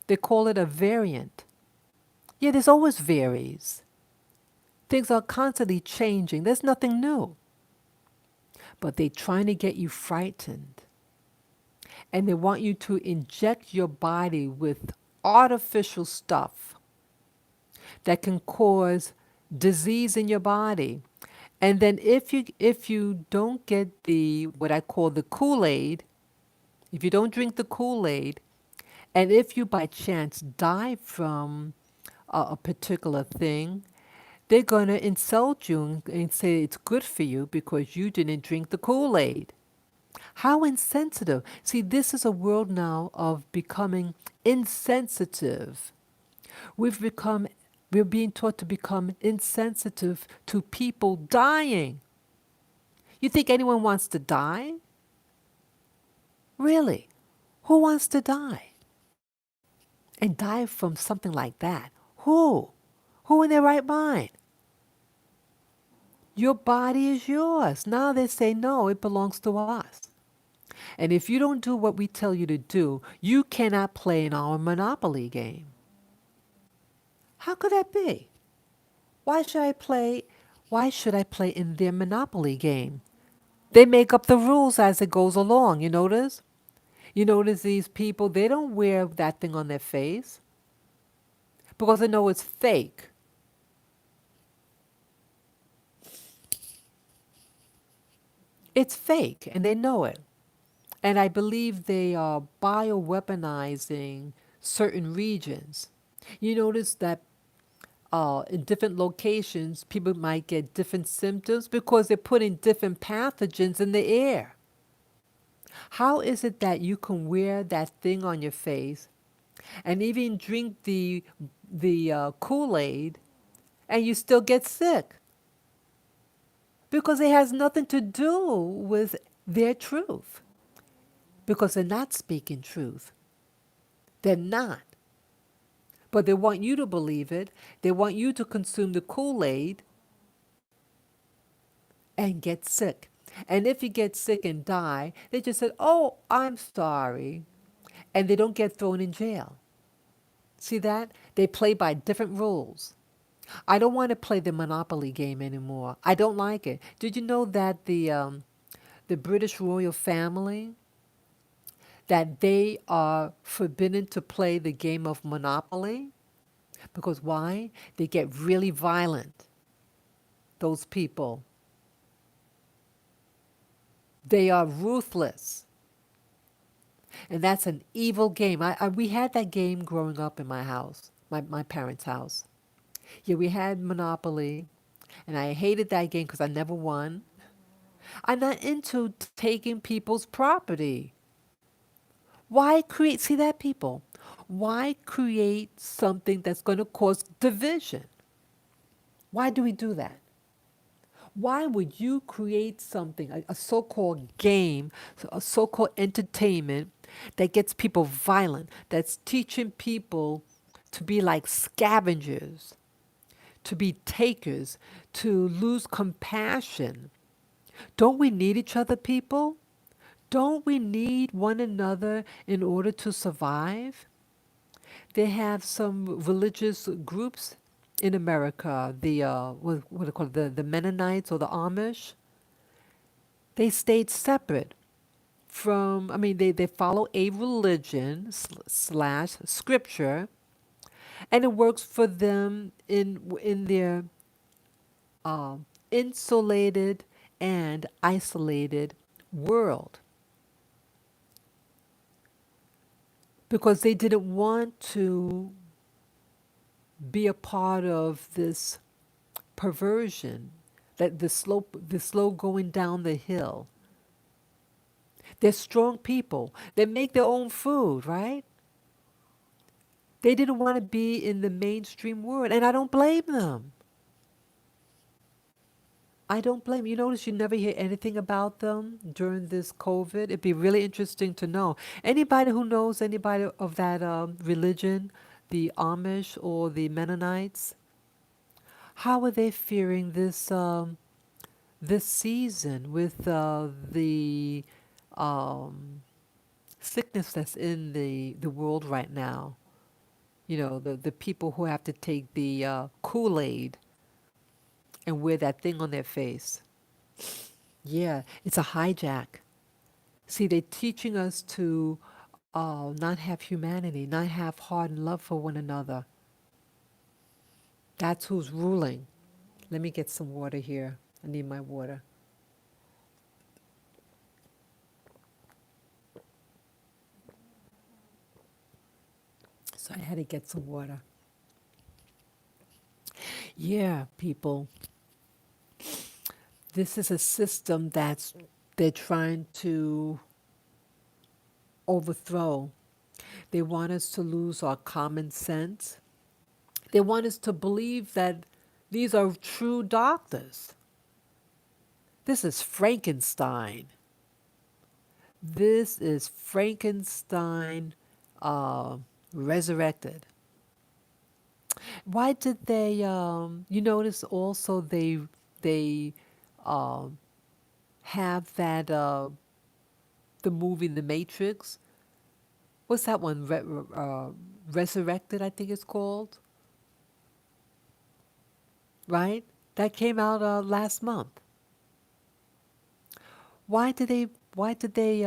They call it a variant. Yeah, there's always varies. Things are constantly changing. There's nothing new. But they're trying to get you frightened. And they want you to inject your body with artificial stuff that can cause disease in your body. And then if you don't get the what I call the Kool-Aid, if you don't drink the Kool-Aid, and if you by chance die from a particular thing, they're going to insult you and say it's good for you because you didn't drink the Kool-Aid. How insensitive. See, this is a world now of becoming insensitive. We're being taught to become insensitive to people dying. You think anyone wants to die? Really? Who wants to die? And die from something like that? Who? Who in their right mind? Your body is yours. Now they say, no, it belongs to us. And if you don't do what we tell you to do, you cannot play in our Monopoly game. How could that be? Why should I play in their Monopoly game? They make up the rules as it goes along, you notice? You notice these people, they don't wear that thing on their face because they know it's fake. It's fake, and they know it. And I believe they are bioweaponizing certain regions. You notice that in different locations, people might get different symptoms because they're putting different pathogens in the air. How is it that you can wear that thing on your face and even drink the Kool-Aid and you still get sick because it has nothing to do with their truth because they're not speaking truth. They're not. But they want you to believe it. They want you to consume the Kool-Aid and get sick. And if you get sick and die, they just said, "Oh, I'm sorry." And they don't get thrown in jail. See that? They play by different rules. I don't want to play the Monopoly game anymore. I don't like it. Did you know that the British royal family, that they are forbidden to play the game of Monopoly? Because why? They get really violent. Those people. They are ruthless. And that's an evil game. We had that game growing up in my house, my parents' house. Yeah, we had Monopoly, and I hated that game because I never won. I'm not into taking people's property. Why create, see that, people? Why create something that's going to cause division? Why do we do that? Why would you create something, a so called game, a so called entertainment that gets people violent, that's teaching people to be like scavengers, to be takers, to lose compassion? Don't we need each other, people? Don't we need one another in order to survive? They have some religious groups in America, the what do they call it, the Mennonites or the Amish. They stayed separate from. I mean, they follow a religion slash scripture, and it works for them in their insulated and isolated world because they didn't want to be a part of this perversion, that the slow going down the hill. They're strong people. They make their own food, right? They didn't want to be in the mainstream world, and I don't blame them. I don't blame. You notice you never hear anything about them during this COVID. It'd be really interesting to know. Anybody who knows anybody of that religion, the Amish or the Mennonites, how are they fearing this season with the um, sickness that's in the world right now? You know, the people who have to take the Kool-Aid and wear that thing on their face. Yeah, it's a hijack. See, they're teaching us to not have humanity, not have heart and love for one another. That's who's ruling. Let me get some water here. I need my water. So I had to get some water. Yeah, people. This is a system that's they're trying to overthrow. They want us to lose our common sense. They want us to believe that these are true doctors. This is Frankenstein. This is Frankenstein uh, resurrected. Why did they? You notice also they um, have that the movie The Matrix. What's that one? Resurrected, I think it's called. Right? That came out last month. Why did they? Why did they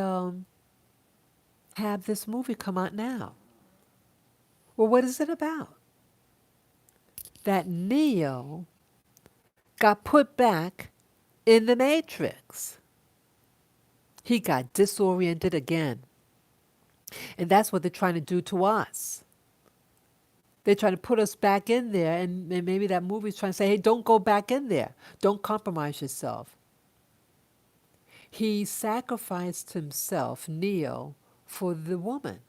have this movie come out now? Well, what is it about? That Neo got put back in the Matrix. He got disoriented again. And that's what they're trying to do to us. They're trying to put us back in there, and maybe that movie's trying to say, hey, don't go back in there. Don't compromise yourself. He sacrificed himself, Neo, for the woman.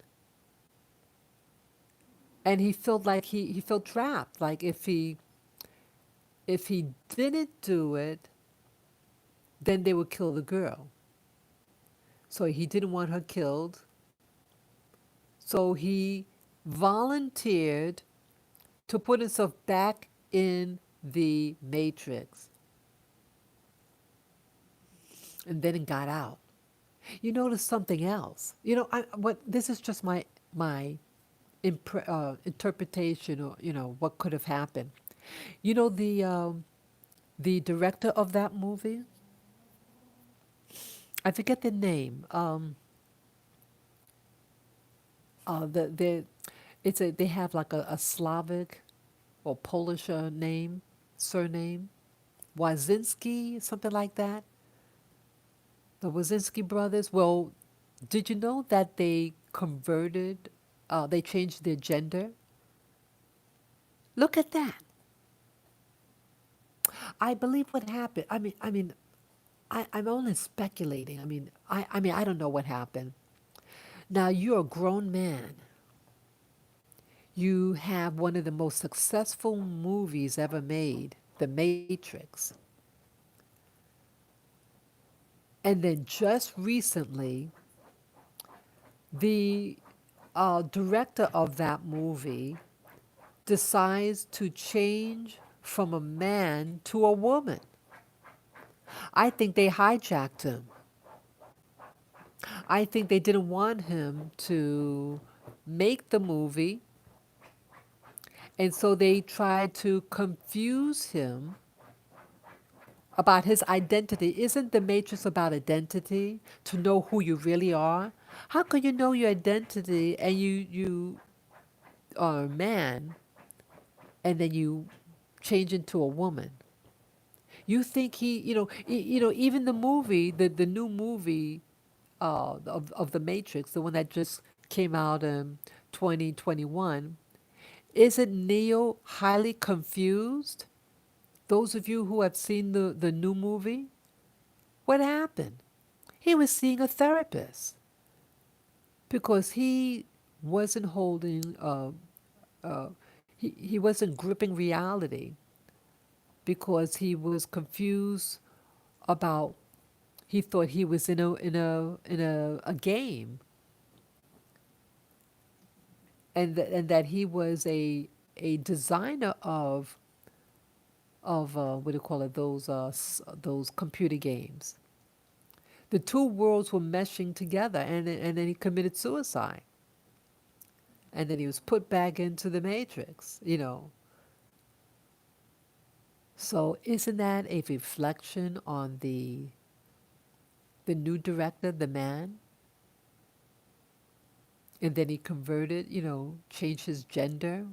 And he felt like he felt trapped. Like if he If he didn't do it, then they would kill the girl. So he didn't want her killed. So he volunteered to put himself back in the matrix and then got out. You notice something else. What this is just my interpretation, or what could have happened. You know the director of that movie. I forget the name. The they have like a Slavic or Polish name, surname, Wazinski, something like that. The Wazinski brothers. Well, did you know that they converted? They changed their gender. Look at that. I believe what happened. I'm only speculating. I don't know what happened. Now you're a grown man. You have one of the most successful movies ever made, The Matrix. And then just recently, the director of that movie decides to change from a man to a woman. I think they hijacked him. I think they didn't want him to make the movie, and so they tried to confuse him about his identity. Isn't the Matrix about identity? To know who you really are? How can you know your identity and you are a man and then you change into a woman? You think he, even the movie, the new movie of the Matrix, the one that just came out in 2021, isn't Neo highly confused? Those of you who have seen the new movie, what happened? He was seeing a therapist because he wasn't holding, he wasn't gripping reality because he was confused about, he thought he was in a game, and that he was a designer of what do you call it, those computer games. The two worlds were meshing together, and then he committed suicide, and then he was put back into the matrix. So isn't that a reflection on the new director, the man? And then he converted, changed his gender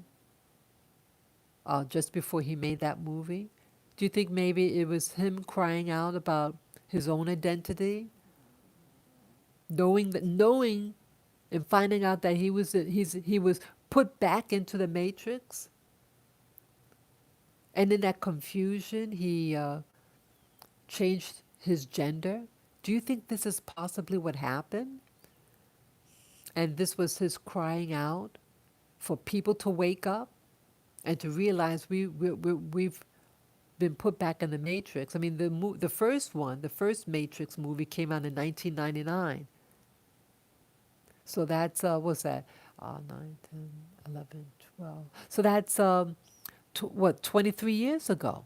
just before he made that movie. Do you think maybe it was him crying out about his own identity, knowing and finding out that he was put back into the matrix, and in that confusion he changed his gender? Do you think this is possibly what happened? And this was his crying out for people to wake up and to realize we've been put back in the matrix. I mean, the first one, the first Matrix movie came out in 1999. So that's, what's that? 9, 10, 11, 12. So that's, 23 years ago.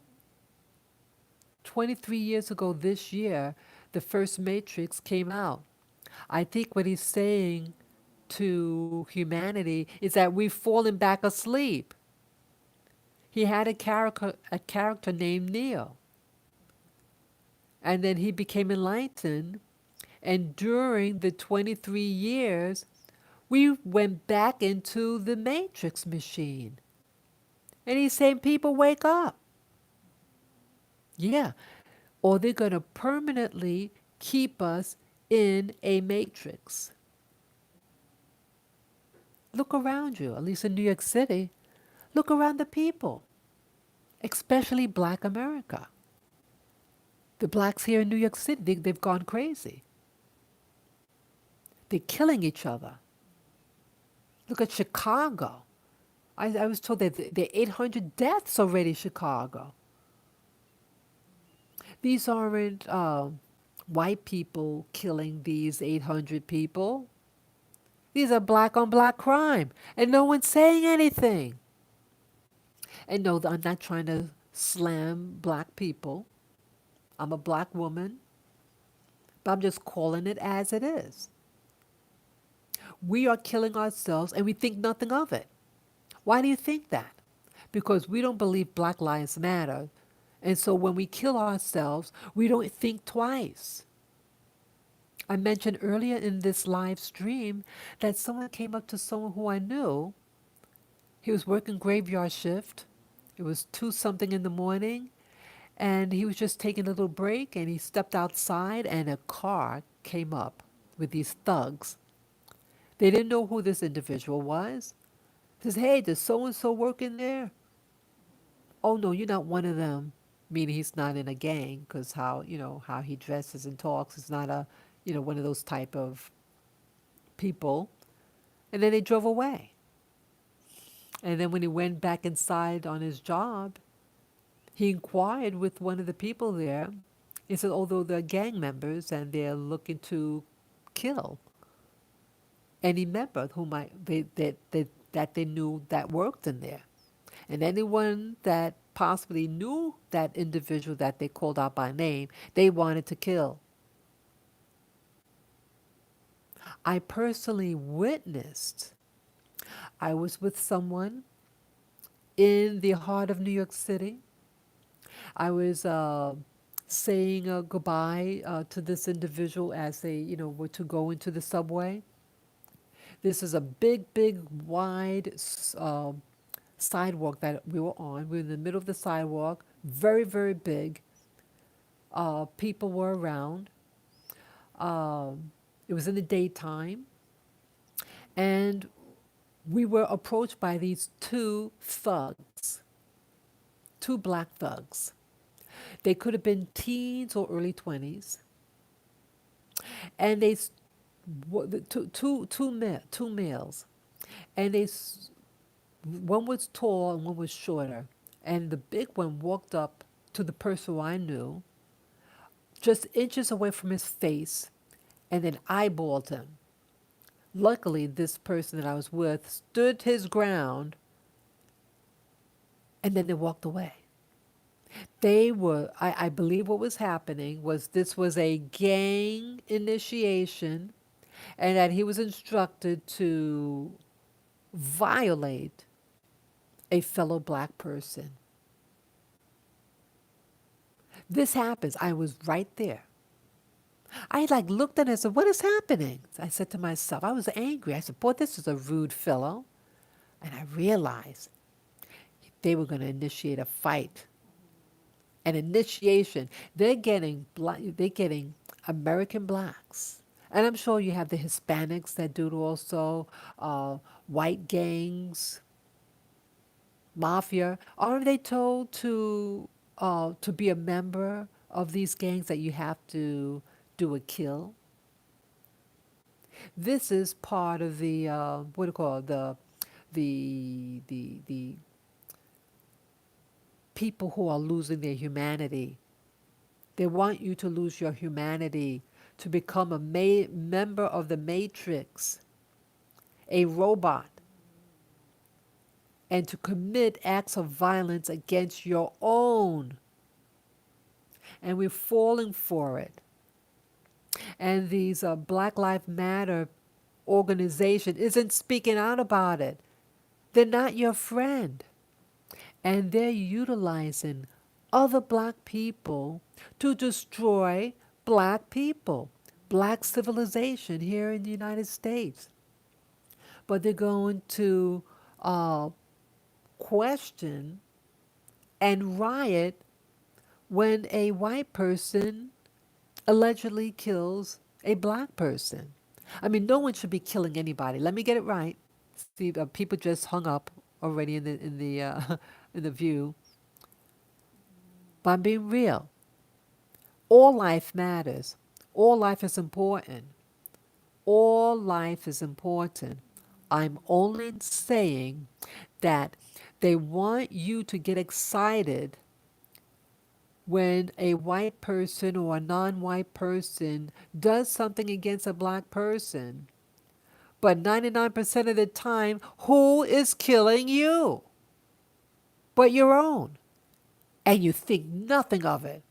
23 years ago this year, the first Matrix came out. I think what he's saying to humanity is that we've fallen back asleep. He had a character named Neo. And then he became enlightened. And during the 23 years, we went back into the matrix machine. And he's saying, people, wake up. Yeah. Or they're going to permanently keep us in a matrix. Look around you, at least in New York City. Look around the people, especially Black America. The blacks here in New York City, they've gone crazy. They're killing each other. Look at Chicago. I was told that there are 800 deaths already in Chicago. These aren't white people killing these 800 people. These are black on black crime. And no one's saying anything. And no, I'm not trying to slam black people. I'm a black woman, but I'm just calling it as it is. We are killing ourselves and we think nothing of it. Why do you think that? Because we don't believe Black Lives Matter. And so when we kill ourselves, we don't think twice. I mentioned earlier in this live stream that someone came up to someone who I knew. He was working graveyard shift. It was 2 something in the morning. And he was just taking a little break and he stepped outside and a car came up with these thugs. They didn't know who this individual was. He says, hey, does so and so work in there? Oh no, you're not one of them. Meaning he's not in a gang because how he dresses and talks is not one of those type of people. And then they drove away. And then when he went back inside on his job, he inquired with one of the people there. He said, although they're gang members and they're looking to kill any member that they knew that worked in there. And anyone that possibly knew that individual that they called out by name, they wanted to kill. I personally witnessed, I was with someone in the heart of New York City. I was saying goodbye to this individual as they, were to go into the subway. This is a big, big, wide sidewalk that we were on. We were in the middle of the sidewalk, very, very big. People were around. It was in the daytime. And we were approached by these 2 thugs, 2 black thugs. They could have been teens or early 20s. And two males. And one was tall and one was shorter. And the big one walked up to the person who I knew, just inches away from his face, and then eyeballed him. Luckily, this person that I was with stood his ground, and then they walked away. I believe what was happening was this was a gang initiation, and that he was instructed to violate a fellow black person. This happens. I was right there. I looked at it and said, what is happening? I said to myself, I was angry. I said, boy, this is a rude fellow. And I realized they were going to initiate a fight. An initiation. They're getting American blacks. And I'm sure you have the Hispanics that do it also, white gangs, mafia. Aren't they told to be a member of these gangs that you have to do a kill? This is part of the what do you call it? The people who are losing their humanity. They want you to lose your humanity, to become a member of the matrix, a robot, and to commit acts of violence against your own. And we're falling for it. And these Black Lives Matter organization isn't speaking out about it. They're not your friend. And they're utilizing other black people to destroy black people, black civilization here in the United States. But they're going to question and riot when a white person allegedly kills a black person. I mean, no one should be killing anybody. Let me get it right. See, people just hung up already in the in the view. But I'm being real. All life matters. All life is important. All life is important. I'm only saying that they want you to get excited when a white person or a non-white person does something against a black person. But 99% of the time, who is killing you but your own? And you think nothing of it.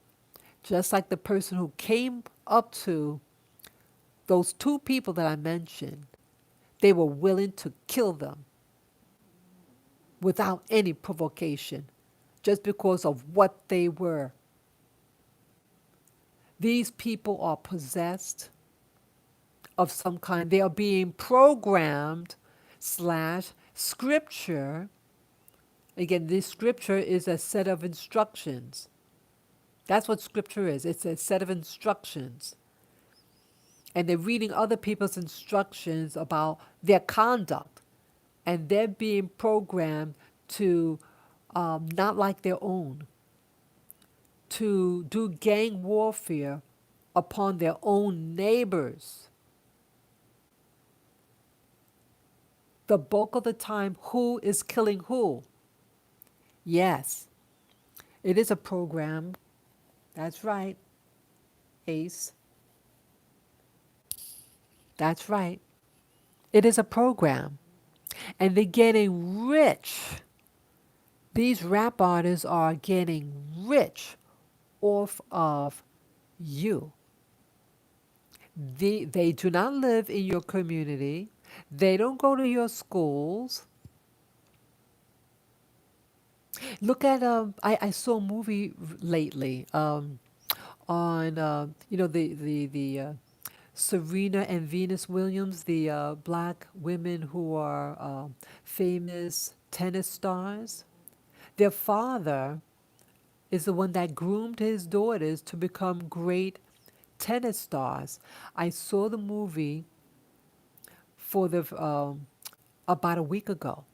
Just like the person who came up to those two people that I mentioned, they were willing to kill them without any provocation, just because of what they were. These people are possessed of some kind. They are being programmed slash scripture. Again, this scripture is a set of instructions. That's what scripture is. It's a set of instructions. And they're reading other people's instructions about their conduct. And they're being programmed to not like their own, to do gang warfare upon their own neighbors. The bulk of the time, who is killing who? Yes, it is a program. That's right, Ace. That's right. It is a program. And they're getting rich. These rap artists are getting rich off of you. They do not live in your community. They don't go to your schools. Look at I saw a movie lately on the Serena and Venus Williams, the black women who are famous tennis stars. Their father is the one that groomed his daughters to become great tennis stars. I saw the movie for the about a week ago.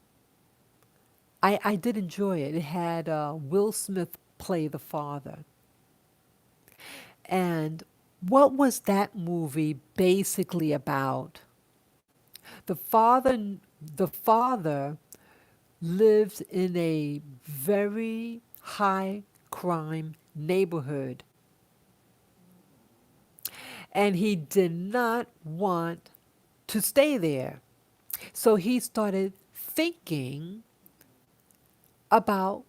I did enjoy it. It had Will Smith play the father. And what was that movie basically about? The father, the father lives in a very high crime neighborhood, and he did not want to stay there. So he started thinking about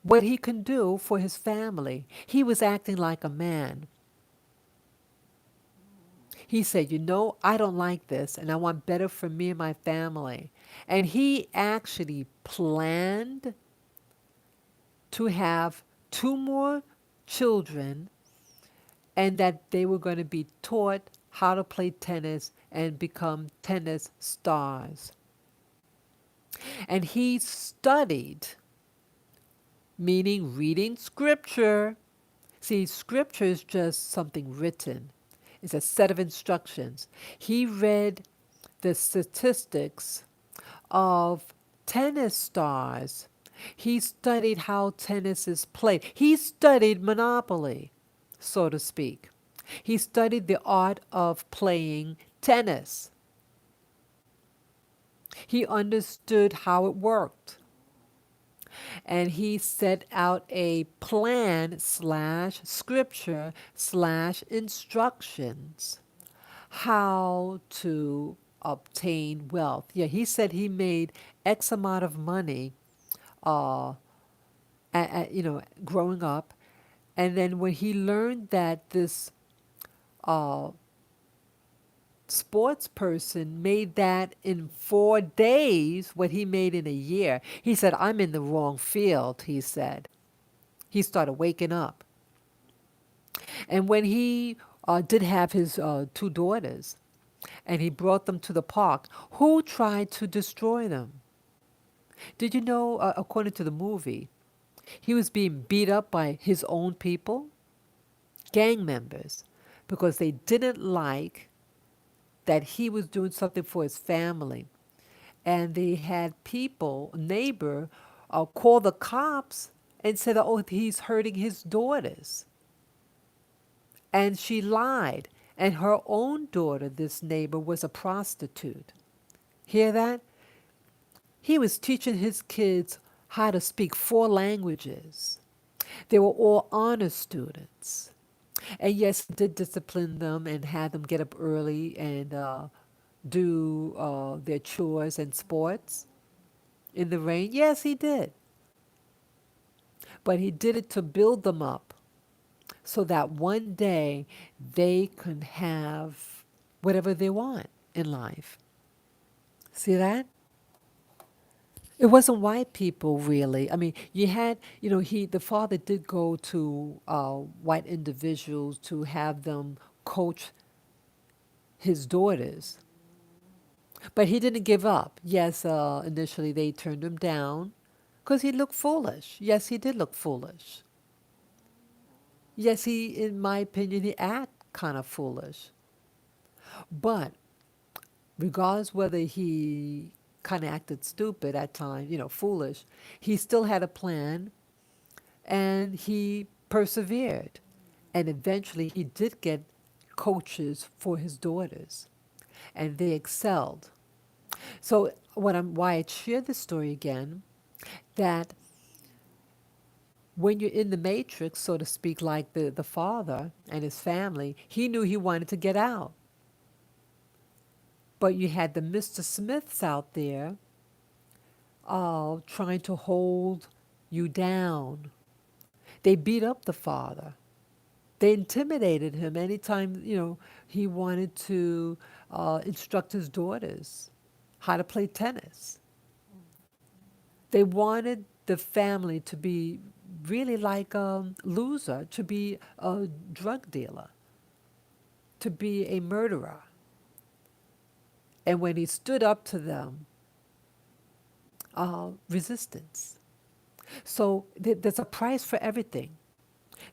what he can do for his family. He was acting like a man. He said, I don't like this and I want better for me and my family. And he actually planned to have two more children and that they were going to be taught how to play tennis and become tennis stars. And he studied, meaning reading scripture. See, scripture is just something written. It's a set of instructions. He read the statistics of tennis stars. He studied how tennis is played. He studied Monopoly, so to speak. He studied the art of playing tennis. He understood how it worked. And he set out a plan slash scripture slash instructions how to obtain wealth. Yeah, he said he made X amount of money, uh, growing up, and then when he learned that this uh, sports person made that in 4 days, what he made in a year, he said, "I'm in the wrong field." He said. He started waking up, and when he did have his two daughters, and he brought them to the park, who tried to destroy them? Did you know, according to the movie, he was being beat up by his own people, gang members, because they didn't like that he was doing something for his family. And they had people, a neighbor, call the cops and said, oh, he's hurting his daughters. And she lied. And her own daughter, this neighbor, was a prostitute. Hear that? He was teaching his kids how to speak 4 languages. They were all honor students. And yes, he did discipline them and had them get up early and do their chores and sports in the rain. Yes, he did. But he did it to build them up so that one day they can have whatever they want in life. See that? It wasn't white people really. I mean, you had, the father did go to white individuals to have them coach his daughters, but he didn't give up. Yes, initially they turned him down because he looked foolish. Yes, he did look foolish. Yes, in my opinion, he act kind of foolish. But regardless whether he kind of acted stupid at times, foolish, he still had a plan and he persevered. And eventually he did get coaches for his daughters and they excelled. So why I share this story again, that when you're in the matrix, so to speak, like the father and his family, he knew he wanted to get out. But you had the Mr. Smiths out there trying to hold you down. They beat up the father. They intimidated him anytime, he wanted to instruct his daughters how to play tennis. They wanted the family to be really like a loser, to be a drug dealer, to be a murderer. And when he stood up to them, resistance. So there's a price for everything.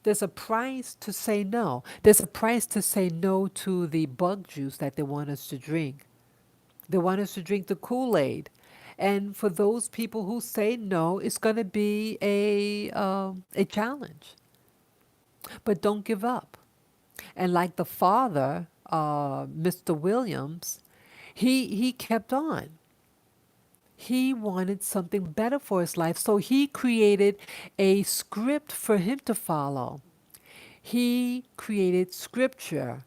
There's a price to say no. There's a price to say no to the bug juice that they want us to drink. They want us to drink the Kool-Aid. And for those people who say no, it's going to be a challenge. But don't give up. And like the father, Mr. Williams, he kept on. He wanted something better for his life, so he created a script for him to follow. He created scripture,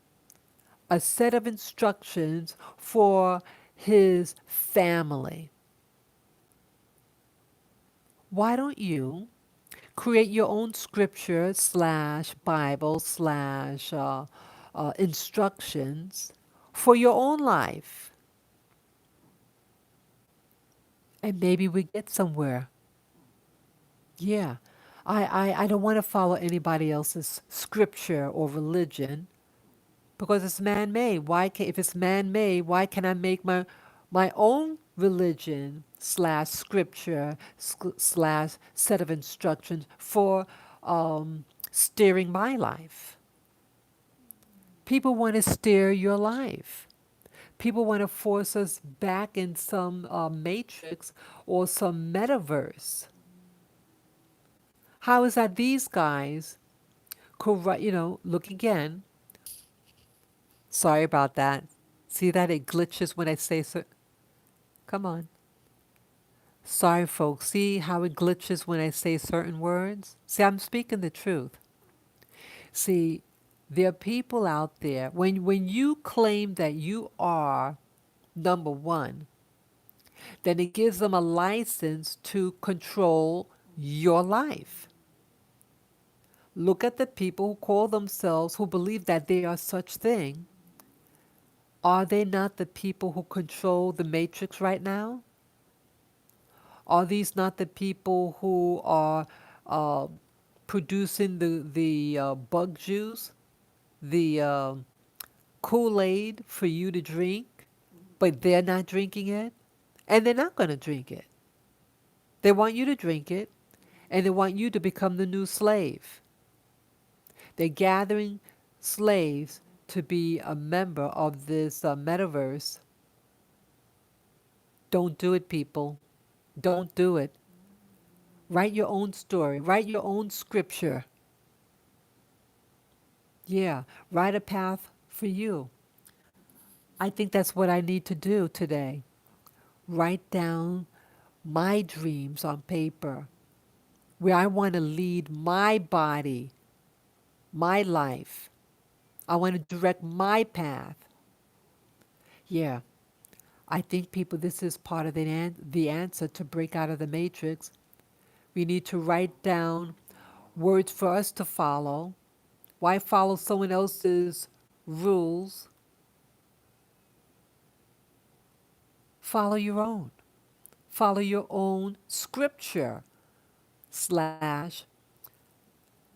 a set of instructions for his family. Why don't you create your own scripture slash Bible slash instructions for your own life? And maybe we get somewhere. Yeah. I don't want to follow anybody else's scripture or religion because it's man-made. If it's man-made, why can't I make my own religion slash scripture slash set of instructions for steering my life? People want to steer your life. People want to force us back in some matrix or some metaverse. How is that these guys could, look again. Sorry about that. See that it glitches when I say so. Come on. Sorry, folks. See how it glitches when I say certain words? See, I'm speaking the truth. See, there are people out there, when you claim that you are number one, then it gives them a license to control your life. Look at the people who call themselves, who believe that they are such thing. Are they not the people who control the matrix right now? Are these not the people who are uh, producing the bug juice, the Kool-Aid for you to drink, but they're not drinking it? And they're not going to drink it. They want you to drink it, and they want you to become the new slave. They're gathering slaves to be a member of this metaverse. Don't do it, people. Don't do it. Write your own story. Write your own scripture. Yeah, write a path for you. I think that's what I need to do today. Write down my dreams on paper. where I want to lead my body, my life. I want to direct my path. Yeah, I think people, this is part of the answer to break out of the matrix. We need to write down words for us to follow. Why follow someone else's rules? Follow your own. Follow your own scripture slash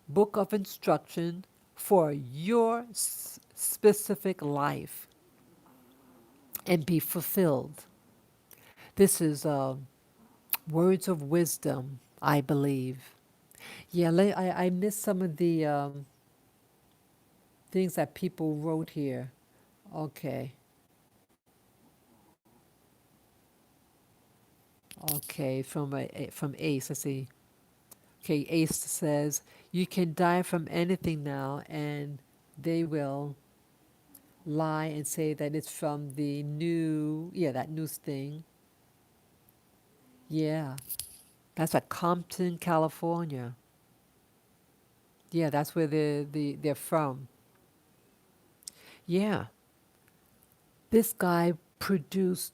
book of instruction for your specific life and be fulfilled. This is words of wisdom, I believe. Yeah, I missed some of the things that people wrote here. Okay. Okay, from Ace, let's see. Okay, Ace says, you can die from anything now, and they will lie and say that it's from the new, yeah, that news thing. Yeah, that's at Compton, California. Yeah, that's where they're from. Yeah, this guy produced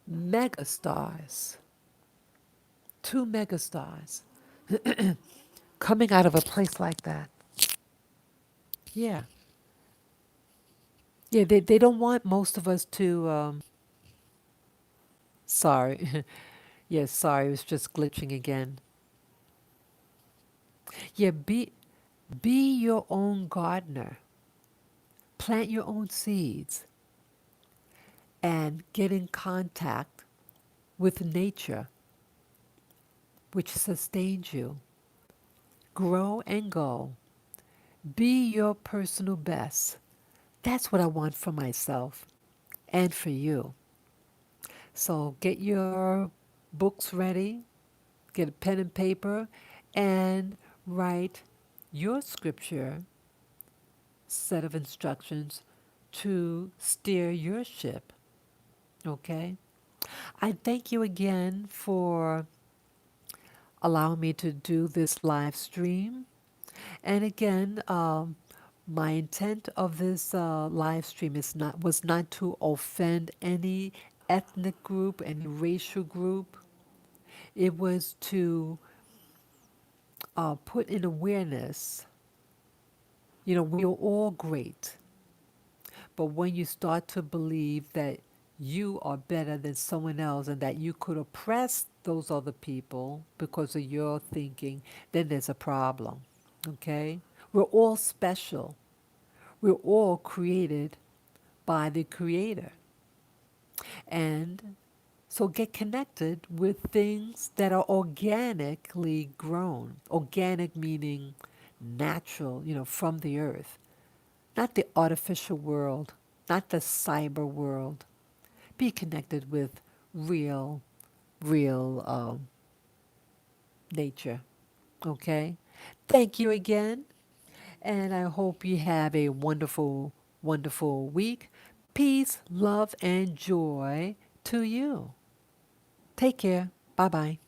megastars, two megastars coming out of a place like that. Yeah, yeah, they don't want most of us to. Sorry, yes, sorry, it was just glitching again. Yeah, be your own gardener. Plant your own seeds and get in contact with nature, which sustains you. Grow and go. Be your personal best. That's what I want for myself and for you. So get your books ready, get a pen and paper, and write your scripture set of instructions to steer your ship. Okay? I thank you again for allowing me to do this live stream. And again, my intent of this live stream was not to offend any ethnic group, any racial group. It was to put in awareness. You know, we are all great, but when you start to believe that you are better than someone else and that you could oppress those other people because of your thinking, then there's a problem. Okay? We're all special. We're all created by the Creator. And so get connected with things that are organically grown. Organic meaning natural, from the earth, not the artificial world, not the cyber world. Be connected with real, real nature. Okay? Thank you again. And I hope you have a wonderful, wonderful week. Peace, love, and joy to you. Take care. Bye bye.